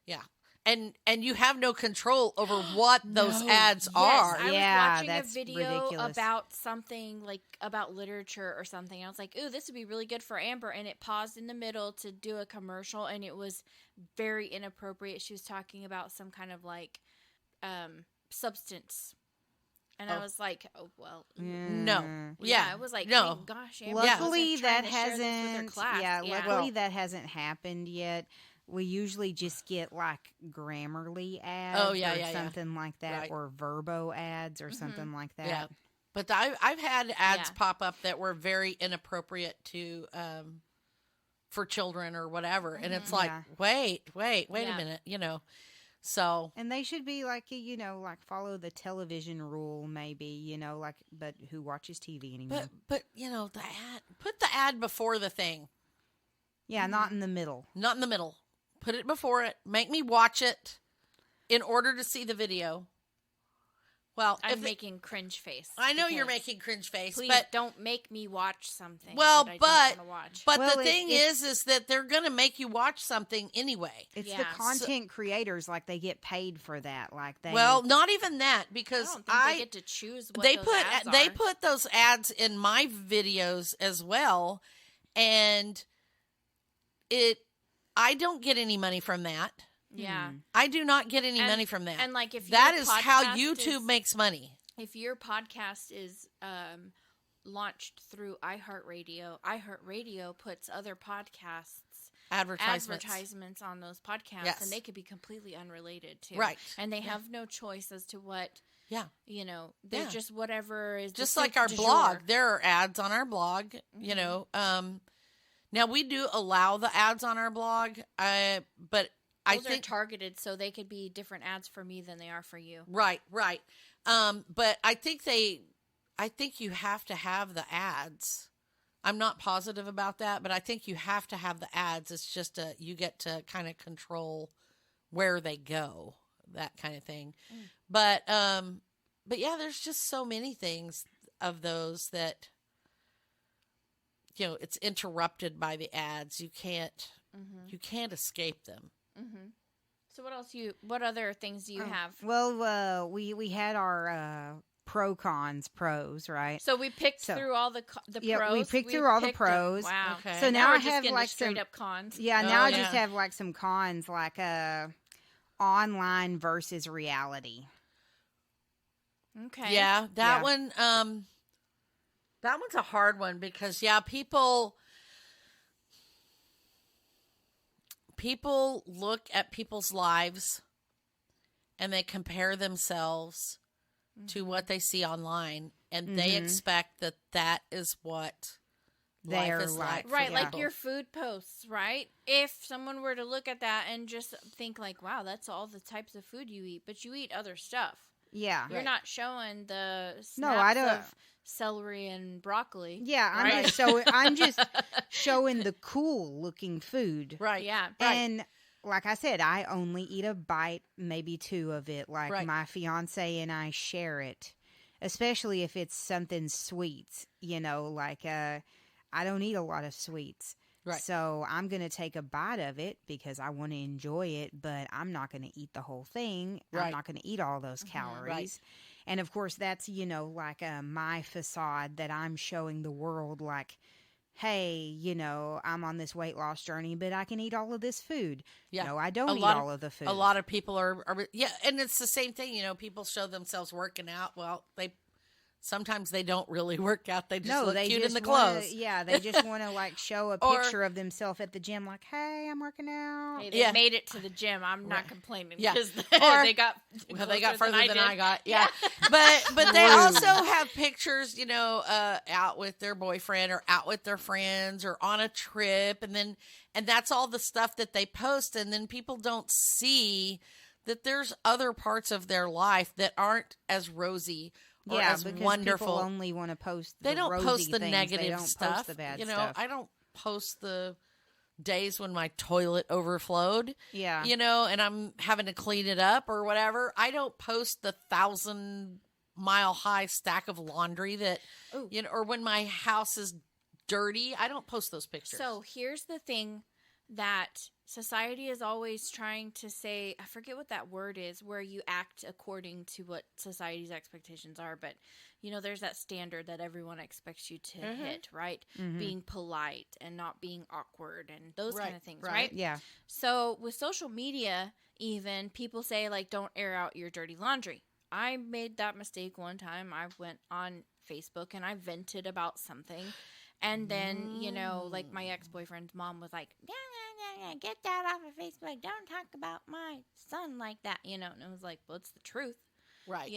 yeah. And you have no control over what those ads are. I Yeah, was watching that's a video ridiculous. about something like about literature or something. I was like, "Ooh, this would be really good for Amber," and it paused in the middle to do a commercial, and it was very inappropriate. She was talking about some kind of like substance, and I Oh. was like, "Oh well." No. Yeah, Yeah. I was like, No. "Hey, gosh, Amber wasn't Luckily, trying that to share this with her hasn't. class." Yeah, luckily Well- that hasn't happened yet. We usually just get like Grammarly ads, Oh, yeah, or yeah, yeah. something like that, Right. or Verbo ads, or something like that. Yeah. But I've had ads Yeah. pop up that were very inappropriate to for children or whatever, and it's like, Yeah. wait a Yeah. minute, So And they should be like, like follow the television rule, maybe, like, but who watches TV anymore? but the ad, put the ad before the thing, Yeah, not in the middle. not in the middle. Put it before it. Make me watch it in order to see the video. Well, I'm if it- making cringe face. I know you're because making cringe face, Please but don't make me watch something. well, that I but don't want to watch. but Well, the thing it's- is that they're going to make you watch something anyway. It's the Yeah. content creators, like they get paid for that. Like they. Well, not even that I because don't think they get to choose what they those put ads they are. put those ads in my videos as well, and I don't get any money from that. Yeah. I do not get any And- money from that. And like if that your is how podcast YouTube is- makes money. if your podcast is launched through iHeartRadio puts other podcasts advertisements on those podcasts, Yes. and they could be completely unrelated too. Right. And they have no choice as to what Yeah. they're Yeah. just whatever is Just the like soup our du blog, jour. there are ads on our blog. Now we do allow the ads on our blog, but I Those are think targeted, so they could be different ads for me than they are for you. right. But I think you have to have the ads. I'm not positive about that, but I think you have to have the ads. It's just you get to kind of control where they go, that kind of thing. But yeah, there's just so many things of those that it's interrupted by the ads. You can't escape them. So what other things do you have? Well, we had our pros, right? So we picked So- through all the Yeah, pros. we picked through all the picked them. pros. Wow. Okay. So now we're I just have getting like to straight some up cons. Yeah, Oh, now I yeah. just have like some cons, like online versus reality. Okay. Yeah, that Yeah. one. That one's a hard one because people look at people's lives and they compare themselves to what they see online, and they expect that is what Their life is like. life. Right, for like people. your food posts, right? If someone were to look at that and just think like, wow, that's all the types of food you eat, but you eat other stuff. Yeah. You're not showing the snaps No, I don't- of celery and broccoli. Yeah, Right. I'm just showing the cool looking food. right, Yeah. right. And like I said, I only eat a bite, maybe 2 of it. Like Right. my fiance and I share it, especially if it's something sweet. Like I don't eat a lot of sweets. Right. So I'm going to take a bite of it because I want to enjoy it, but I'm not going to eat the whole thing. Right. I'm not going to eat all those calories. Right. And of course, that's, like my facade that I'm showing the world, like, hey, I'm on this weight loss journey, but I can eat all of this food. Yeah. No, I don't A eat lot all of the food. A lot of people are yeah, and it's the same thing. People show themselves working out. Well, Sometimes they don't really work out. They just No, look they cute just in the wanna, clothes. yeah, they just want to like show a Or- picture of themselves at the gym, like, "Hey, I'm working out." Hey, they Yeah. made it to the gym. I'm not Right. complaining Yeah. because Or- they got Well, they got closer further than I did. got. Yeah. But they Rude. also have pictures, out with their boyfriend or out with their friends or on a trip, and that's all the stuff that they post, and then people don't see that there's other parts of their life that aren't as rosy or Yeah, as because wonderful. people only want to post. They don't rosy post the things. negative They don't stuff. Post the bad stuff. I don't post the days when my toilet overflowed. Yeah. And I'm having to clean it up or whatever. I don't post the 1,000-mile high stack of laundry that, Ooh. or when my house is dirty. I don't post those pictures. So here's the thing that society is always trying to say, I forget what that word is, where you act according to what society's expectations are, but there's that standard that everyone expects you to hit, right? Mhm. Being polite and not being awkward and those Right, kind of things, right. right? Yeah. So with social media, even people say like, don't air out your dirty laundry. I made that mistake one time. I went on Facebook and I vented about something. And then, like my ex-boyfriend's mom was like, yeah, get that off of Facebook. Don't talk about my son like that, and it was like, well, it's the truth, right.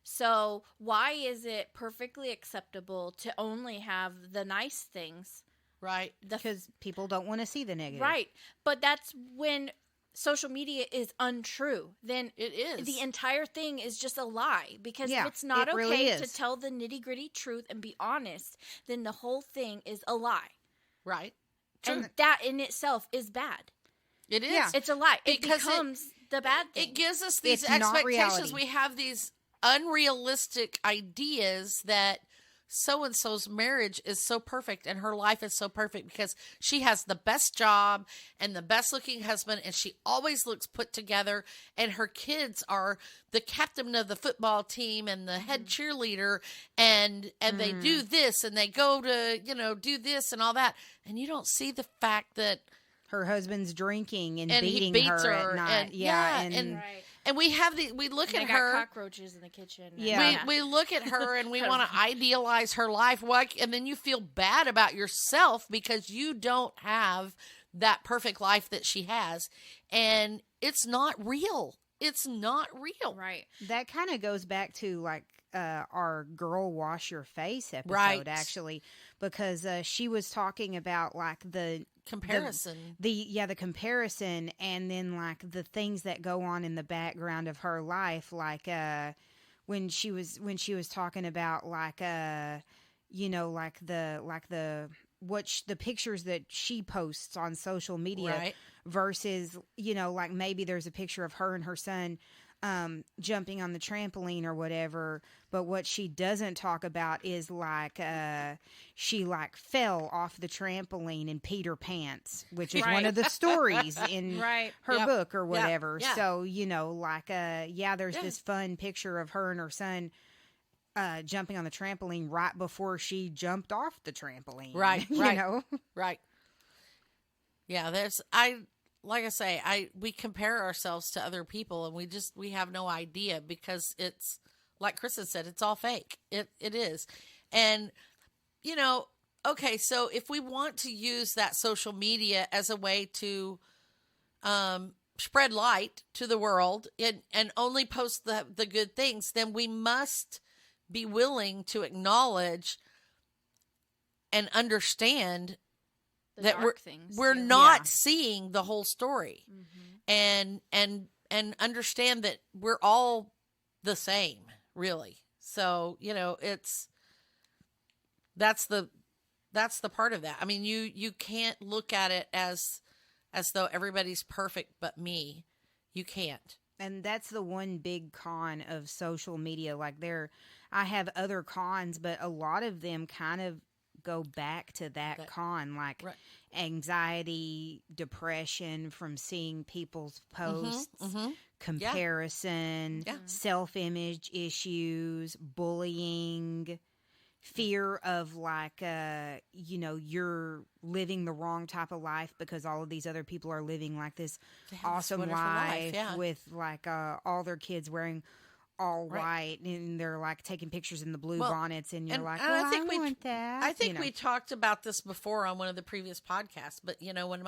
So why is it perfectly acceptable to only have the nice things? Right. Because people don't want to see the negative. Right. But that's when social media is untrue. Then It is. the entire thing is just a lie, because Yeah, if it's not it okay really to is. tell the nitty-gritty truth and be honest, then the whole thing is a lie. right. And that in itself is bad. It is. Yeah. It's a lie. It Because becomes the bad thing. It gives us these It's not expectations. reality. We have these unrealistic ideas that so and so's marriage is so perfect and her life is so perfect because she has the best job and the best looking husband and she always looks put together, and her kids are the captain of the football team and the head cheerleader, and they do this and they go to do this and all that, and you don't see the fact that Her husband's drinking and And he beating beats her her, at night. and- yeah, yeah, and- right. and we have we look And at they got her. cockroaches in the kitchen. and- Yeah. We look at her and we want to idealize her life. And then you feel bad about yourself because you don't have that perfect life that she has. And it's not real. It's not real. Right. that kind of goes back to like our girl wash your face episode, Right. actually, because she was talking about like the Comparison. the comparison, and then like the things that go on in the background of her life, like when she was talking about like the pictures that she posts on social media Right. versus like maybe there's a picture of her and her son jumping on the trampoline or whatever, but what she doesn't talk about is like she like fell off the trampoline and peed her pants, which is one Right. of the stories in Right. her Yep. book or Yep. whatever. Yeah. So like there's Yeah. this fun picture of her and her son jumping on the trampoline right before she jumped off the trampoline. Right, you right. know? Right. Yeah, like I say, we compare ourselves to other people and we have no idea because it's like Kristen said, it's all fake. It is. And okay, so if we want to use that social media as a way to spread light to the world and only post the good things, then we must be willing to acknowledge and understand The that dark things. we're too. not Yeah. seeing the whole story, Mhm. and understand that we're all the same, really. So that's the part of that. I mean, you can't look at it as though everybody's perfect but me. You can't. And that's the one big con of social media. Like I have other cons, but a lot of them kind of go back to that con, like Right. anxiety, depression from seeing people's posts, mhm. comparison, Yeah. self-image issues, bullying, fear of like you're living the wrong type of life because all of these other people are living like this They have this awesome wonderful life yeah. with like all their kids wearing all Right. white, and they're like taking pictures in the blue Well, bonnets, and you're and- like, and well, I think I want that. I think you know. we talked about this before on one of the previous podcasts, but when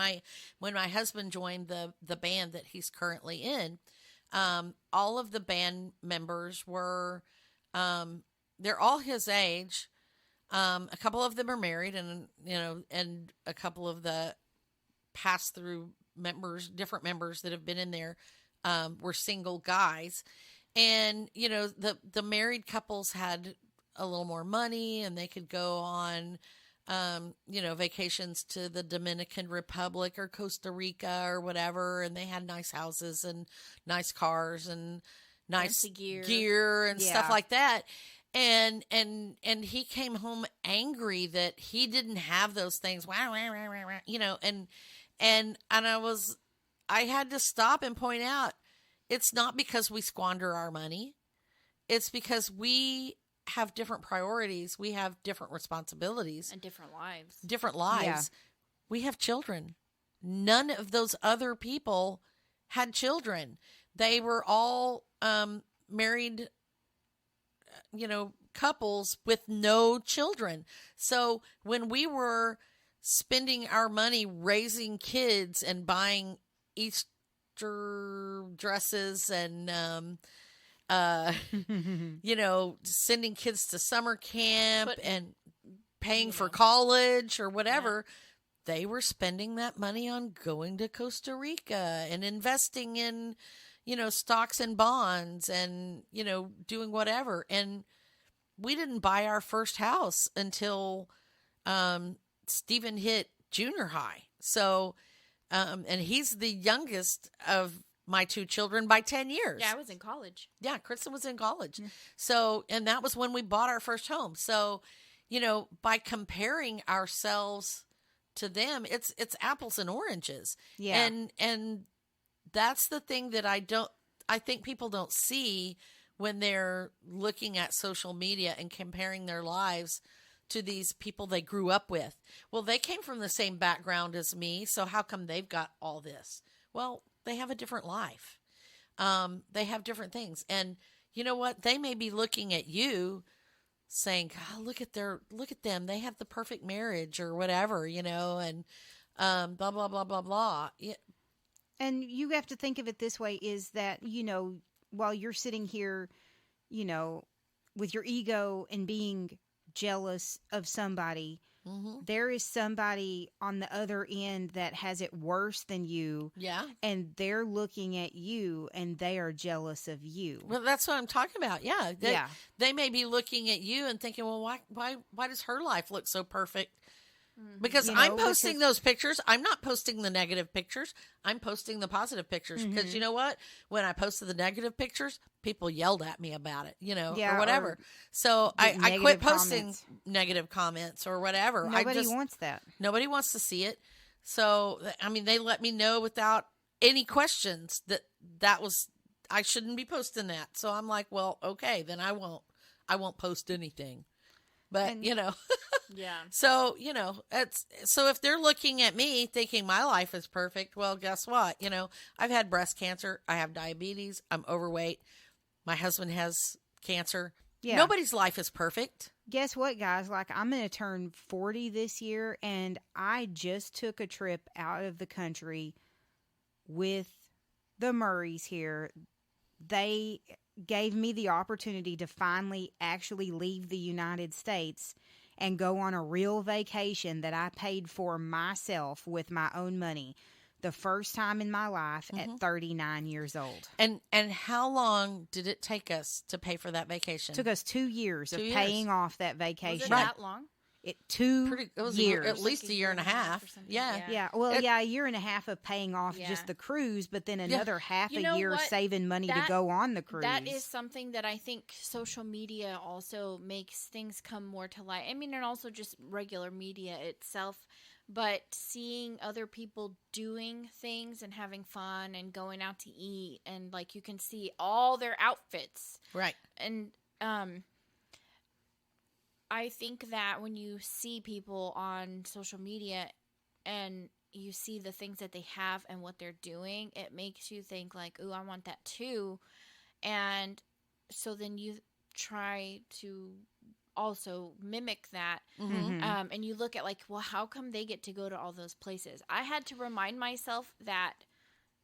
my husband joined the band that he's currently in, all of the band members were, they're all his age. A couple of them are married, and and a couple of the pass through members, different members that have been in there, were single guys. And the married couples had a little more money, and they could go on vacations to the Dominican Republic or Costa Rica or whatever, and they had nice houses and nice cars and nice Fancy gear and stuff Yeah. like that. And he came home angry that he didn't have those things. And I had to stop and point out, it's not because we squander our money. It's because we have different priorities. We have different responsibilities, And different lives. different lives. Yeah. We have children. None of those other people had children. They were all married, couples with no children. So when we were spending our money raising kids and buying Easter dresses and sending kids to summer camp But, and paying for know. college or whatever, they were spending that money on going to Costa Rica and investing in, stocks and bonds and, doing whatever. And we didn't buy our first house until Stephen hit junior high. So, and he's the youngest of my two children by 10 years. Yeah, I was in college. Yeah, Kristen was in college. So, and that was when we bought our first home. So, by comparing ourselves to them, it's apples and oranges. Yeah. And that's the thing that I think people don't see when they're looking at social media and comparing their lives to these people they grew up with. Well, they came from the same background as me, so how come they've got all this? Well, they have a different life. They have different things. And you know what? They may be looking at you saying, God, look at them. They have the perfect marriage or whatever, and blah, blah, blah, blah, blah. Yeah. And you have to think of it this way, is that, while you're sitting here, with your ego and being jealous of somebody, there is somebody on the other end that has it worse than you. Yeah. And they're looking at you and they are jealous of you. Well, that's what I'm talking about. Yeah. Yeah. They may be looking at you and thinking, well, why does her life look so perfect? Because I'm posting those pictures. I'm not posting the negative pictures. I'm posting the positive pictures. Because you know what? When I posted the negative pictures, people yelled at me about it, Yeah, or whatever. or So I negative quit posting comments. negative comments or whatever. Nobody wants that. Nobody wants to see it. So, they let me know without any questions that was, I shouldn't be posting that. So I'm like, well, okay, then I won't post anything. But, And- Yeah. so, so if they're looking at me thinking my life is perfect, well, guess what? I've had breast cancer. I have diabetes. I'm overweight. My husband has cancer. Yeah. Nobody's life is perfect. Guess what, guys? Like, I'm going to turn 40 this year, and I just took a trip out of the country with the Murrays here. They gave me the opportunity to finally actually leave the United States and go on a real vacation that I paid for myself with my own money. The first time in my life at 39 years old. And how long did it take us to pay for that vacation? Took us 2 years 2 of years. paying off that Was vacation. it that long? It 2 It was years. at least Like a year and a half. or something. Yeah. Yeah, well, It- a year and a half of paying off Yeah. just the cruise, but then another half You a know year what? saving money to That- go on the cruise. That is something that I think social media also makes things come more to light. I mean, and also just regular media itself. But seeing other people doing things and having fun and going out to eat, and like you can see all their outfits. Right. And I think that when you see people on social media and you see the things that they have and what they're doing, it makes you think like, "Ooh, I want that too." And so then you try to also mimic that. Mhm. And you look at like, well, how come they get to go to all those places? I had to remind myself that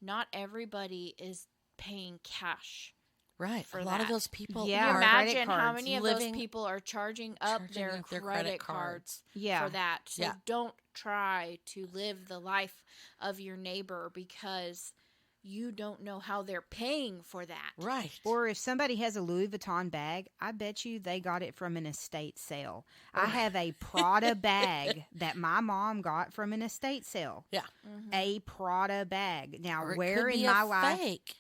not everybody is paying cash. Right. For A lot of that. those people Yeah, You or are credit imagine how cards. many of living- those people are charging up their credit cards Yeah. for that. So Yeah. don't try to live the life of your neighbor because you don't know how they're paying for that. Right. Or if somebody has a Louis Vuitton bag, I bet you they got it from an estate sale. I have a Prada bag that my mom got from an estate sale. Yeah. A Prada bag. Now, Or it where could in be my a life? fake.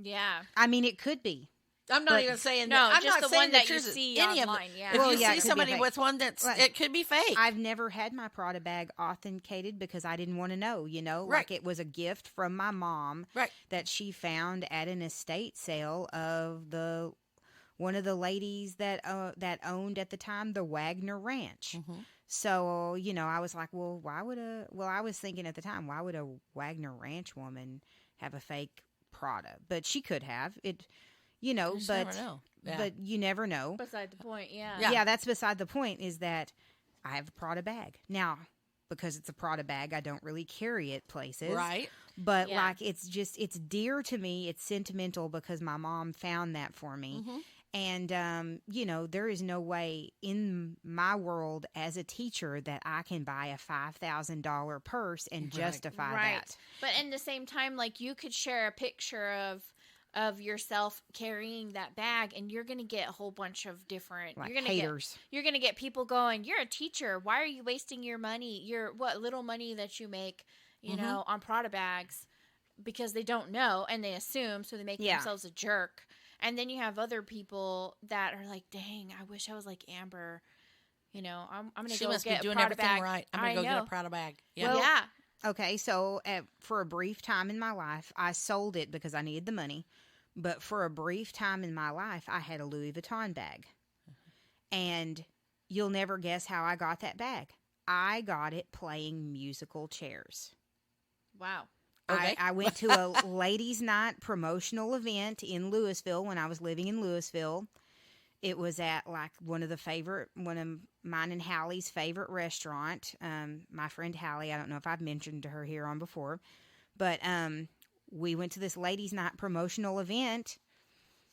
Yeah. I mean, it could be. I'm not But- even saying No, that. I'm just not the saying one that you truth is see any online, of them. yeah. If Well, you yeah, it see could be somebody fake. with one that's, Right. it could be fake. I've never had my Prada bag authenticated because I didn't want to know, Right. like it was a gift from my mom Right. that she found at an estate sale of one of the ladies that owned at the time the Wagner Ranch. Mhm. So, I was like, well, I was thinking at the time, why would a Wagner Ranch woman have a fake Prada? But she could have it, You just but never know. Yeah. but you never know. Beside the point, yeah. Yeah. Yeah, that's beside the point, is that I have a Prada bag. Now, because it's a Prada bag, I don't really carry it places. Right. But Yeah. like it's dear to me. It's sentimental because my mom found that for me. Mhm. And there is no way in my world as a teacher that I can buy a $5,000 purse and Right. justify Right. that. But in the same time, like you could share a picture of yourself carrying that bag and you're going to get a whole bunch of different Like you're going to haters. you're going to get people going, "You're a teacher. Why are you wasting your money? What little money that you make, on Prada bags?" Because they don't know and they assume, so they make Yeah. themselves a jerk. And then you have other people that are like, "Dang, I wish I was like Amber. I'm going to She go must be get a doing Prada everything bag." right. I'm I going to go get know. a Prada bag. Yeah. Well, yeah. Okay, so for a brief time in my life, I sold it because I needed the money. But for a brief time in my life, I had a Louis Vuitton bag. And you'll never guess how I got that bag. I got it playing musical chairs. Wow. Okay. I went to a ladies' night promotional event in Louisville when I was living in Louisville. It was at like one of mine and Hallie's favorite restaurant. My friend Hallie, I don't know if I've mentioned to her here on before, but we went to this ladies' night promotional event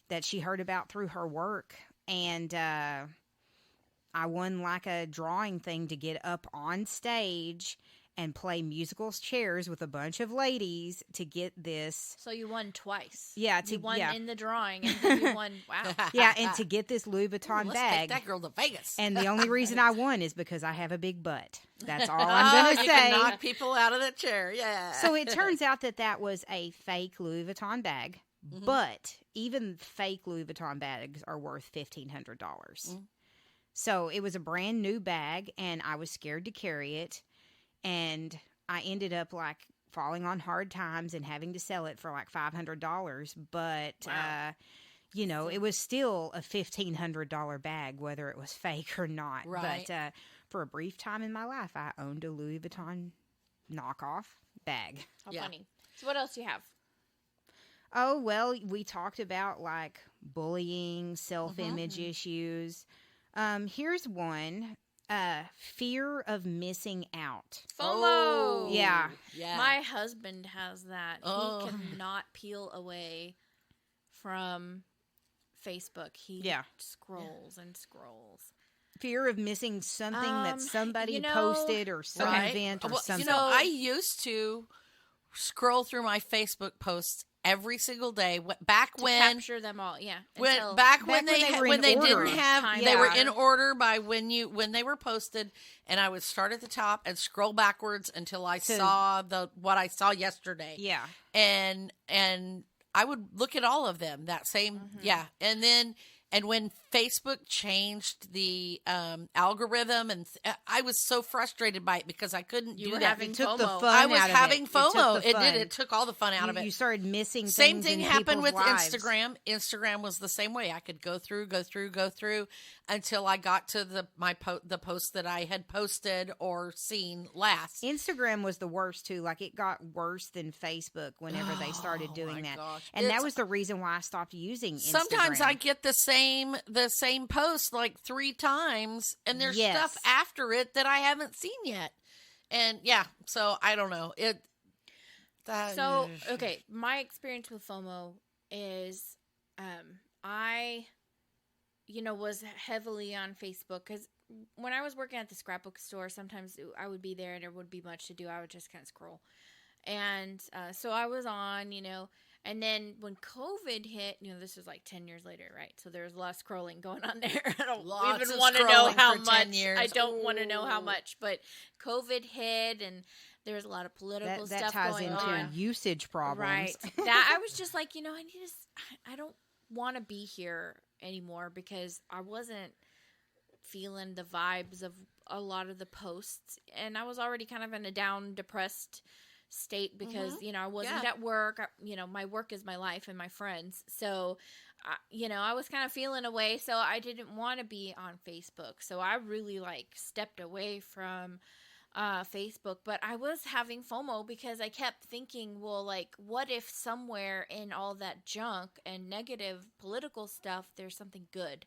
that she heard about through her work, and I won like a drawing thing to get up on stage and play musical chairs with a bunch of ladies to get this. So you won twice. Yeah, You won yeah. in the drawing, and then you won. Wow. Yeah, and to get this Louis Ooh, Vuitton let's bag. take that girl to Vegas. And the only reason I won is because I have a big butt. That's all I'm Oh, going to you can say. knock people out of that chair. Yeah. So it turns out that was a fake Louis Vuitton bag. Mhm. But even fake Louis Vuitton bags are worth $1,500. Mm. So it was a brand new bag, and I was scared to carry it. And I ended up like falling on hard times and having to sell it for like $500. But, Wow. it was still a $1,500 bag, whether it was fake or not. Right. But for a brief time in my life, I owned a Louis Vuitton knockoff bag. How Yeah. funny. So what else do you have? Oh, well, we talked about like bullying, self-image issues. Here's one. Fear of missing out. FOMO. Yeah. Yeah. My husband has that. Oh. He cannot peel away from Facebook. He Yeah. scrolls and scrolls. Fear of missing something that somebody you know- posted or some Right. event or Well, something. I used to scroll through my Facebook posts every single day. Back To when capture them all. Yeah. until- Back when when they were in they order. didn't have Time they were order. in order by when they were posted, and I would start at the top and scroll backwards until I saw what I saw yesterday. Yeah. And I would look at all of them that same Mm-hmm. yeah, and then And when Facebook changed the algorithm, and I was so frustrated by it because I couldn't You do were that. having It took the FOMO. fun I was out of having it. It took FOMO. the It fun. did. It took all the fun out of it. You started missing Same things thing in happened people's with lives. Instagram. Instagram was the same way. I could go through until I got to the post that I had posted or seen last. Instagram was the worst too. Like it got worse than Facebook whenever they started Oh, doing my that. gosh. And that It's- was the reason why I stopped using Instagram. Sometimes I get the same post like 3 times, and there's Yes. stuff after it that I haven't seen yet. And yeah, so I don't know. So, okay, my experience with FOMO is I, was heavily on Facebook because when I was working at the scrapbook store, sometimes I would be there and there would be much to do. I would just kind of scroll. And so I was on, and then when COVID hit, this was like 10 years later, right? So there's a lot of scrolling going on there. I don't Lots even of want to know scrolling how for 10 much. years. I don't want to know how Ooh. much, but COVID hit and there's a lot of political that stuff ties going into on. usage problems. Right. That I was just like, I don't want to be here anymore because I wasn't feeling the vibes of a lot of the posts, and I was already kind of in a down, depressed state because I wasn't Yeah. at work. My work is my life and my friends, so I was kind of feeling away, so I didn't want to be on Facebook, so I really stepped away from Facebook. But I was having FOMO because I kept thinking, well, what if somewhere in all that junk and negative political stuff there's something good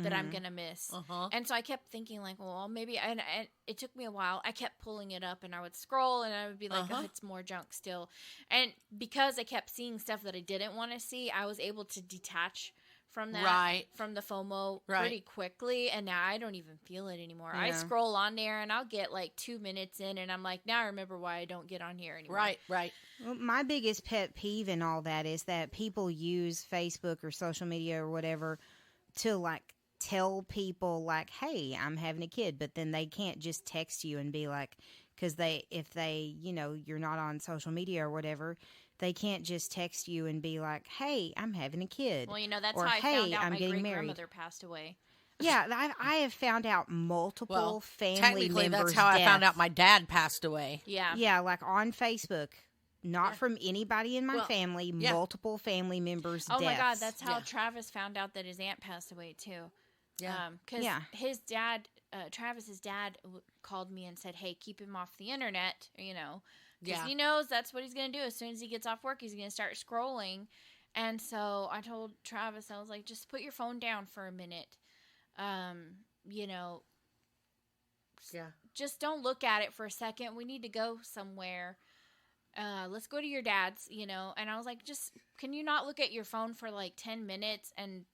that I'm gonna miss. And so I kept thinking well, maybe, and it took me a while. I kept pulling it up and I would scroll and I would be like, oh, it's more junk still. And because I kept seeing stuff that I didn't want to see, I was able to detach from that, Right. from the FOMO Right. pretty quickly. And now I don't even feel it anymore. I Yeah. scroll on there and I'll get 2 minutes in and I'm like, now I remember why I don't get on here anymore. Right. Well, my biggest pet peeve in all that is that people use Facebook or social media or whatever to tell people hey, I'm having a kid, but then they can't just text you and be like, because if they you're not on social media or whatever, they can't just text you and be like, hey, I'm having a kid. Well, that's or, how I hey, found out I'm my getting great married. grandmother passed away. Yeah, I have found out multiple family Technically, members' that's how I found deaths. out my dad passed away. Yeah. Yeah, on Facebook. Not from anybody in my Well, family, yeah. multiple family members' Oh deaths. my God, that's how Yeah. Travis found out that his aunt passed away too. Yeah. Because Yeah. his dad, Travis's dad, called me and said, "Hey, keep him off the internet," because Yeah. he knows that's what he's gonna do. As soon as he gets off work, he's gonna start scrolling. And so I told Travis, I was like, "Just put your phone down for a minute. Yeah. Just don't look at it for a second. We need to go somewhere. Let's go to your dad's, And I was like, just, can you not look at your phone for 10 minutes? And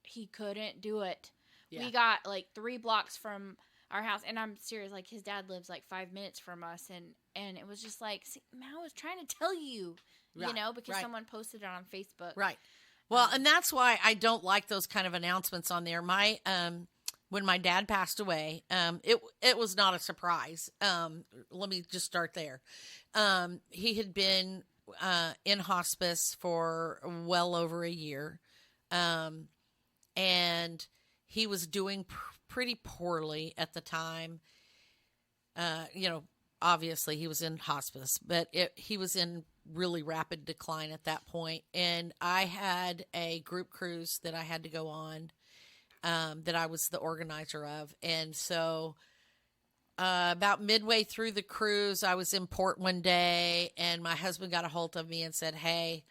he couldn't do it. Yeah. We got 3 blocks from our house. And I'm serious, his dad lives 5 minutes from us. And it was just see, man, I was trying to tell you, Right, because right. someone posted it on Facebook. Right. Well, and that's why I don't like those kind of announcements on there. When my dad passed away, it was not a surprise. Let me just start there. He had been in hospice for well over a year, and he was doing pretty poorly at the time. Obviously he was in hospice, but he was in really rapid decline at that point. And I had a group cruise that I had to go on, that I was the organizer of. And so, about midway through the cruise, I was in port one day and my husband got a hold of me and said, "Hey,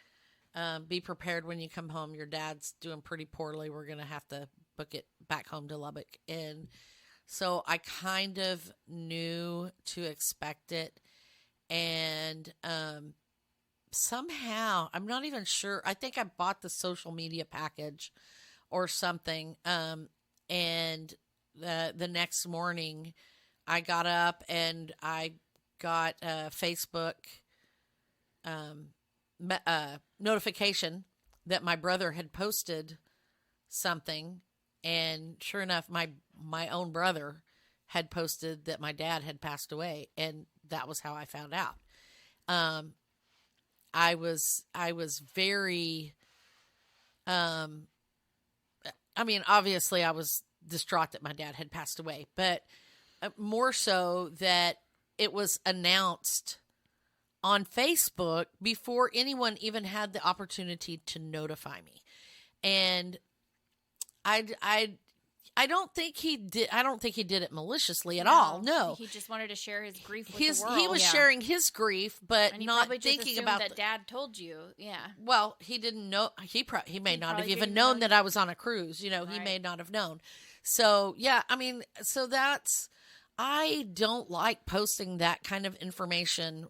be prepared when you come home. Your dad's doing pretty poorly. We're going to have to book it back home to Lubbock." And so I kind of knew to expect it. And, somehow, I'm not even sure. I think I bought the social media package or something. And the next morning I got up and I got a Facebook notification that my brother had posted something. And sure enough, my own brother had posted that my dad had passed away. And that was how I found out. I was very, I mean, obviously I was distraught that my dad had passed away, but more so that it was announced on Facebook before anyone even had the opportunity to notify me. And I don't think he did. I don't think he did it maliciously at all. No, he just wanted to share his grief with the world. He was sharing his grief, but and he not probably just thinking about that Dad told you. Yeah. Well, he didn't know. He may not have probably even didn't known know. that I was on a cruise. You know, he Right. may not have known. So yeah, I mean, so that's. I don't like posting that kind of information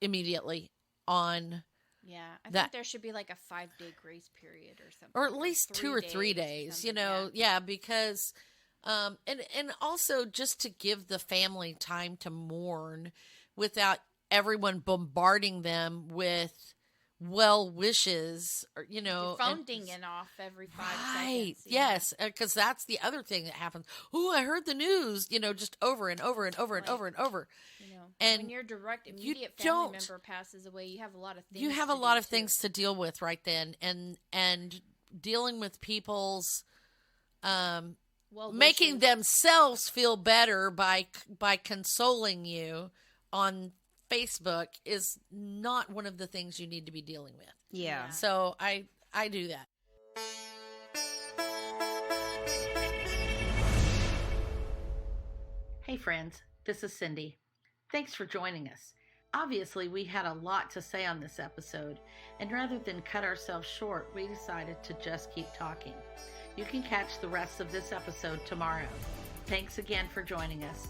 immediately on. Yeah, I That- think there should be like a 5-day grace period or something, Or at least 2 or 3 days, you know, yeah, because, and also just to give the family time to mourn without everyone bombarding them with well wishes, or, you know. Your phone and- dinging off every 5 Right. seconds. yeah. Yes, because that's the other thing that happens. Oh, I heard the news, you know, just over and over and over and Right. over and over. You know, And when your direct you immediate don't- family member passes away, you have a lot of things. You have to a lot do, of things to deal with right then, and dealing with people's Well, making wishes. themselves feel better by consoling you on Facebook is not one of the things you need to be dealing with. Yeah. So I do that. Hey friends, this is Cindy. Thanks for joining us. Obviously, we had a lot to say on this episode, and rather than cut ourselves short, we decided to just keep talking. You can catch the rest of this episode tomorrow. Thanks again for joining us.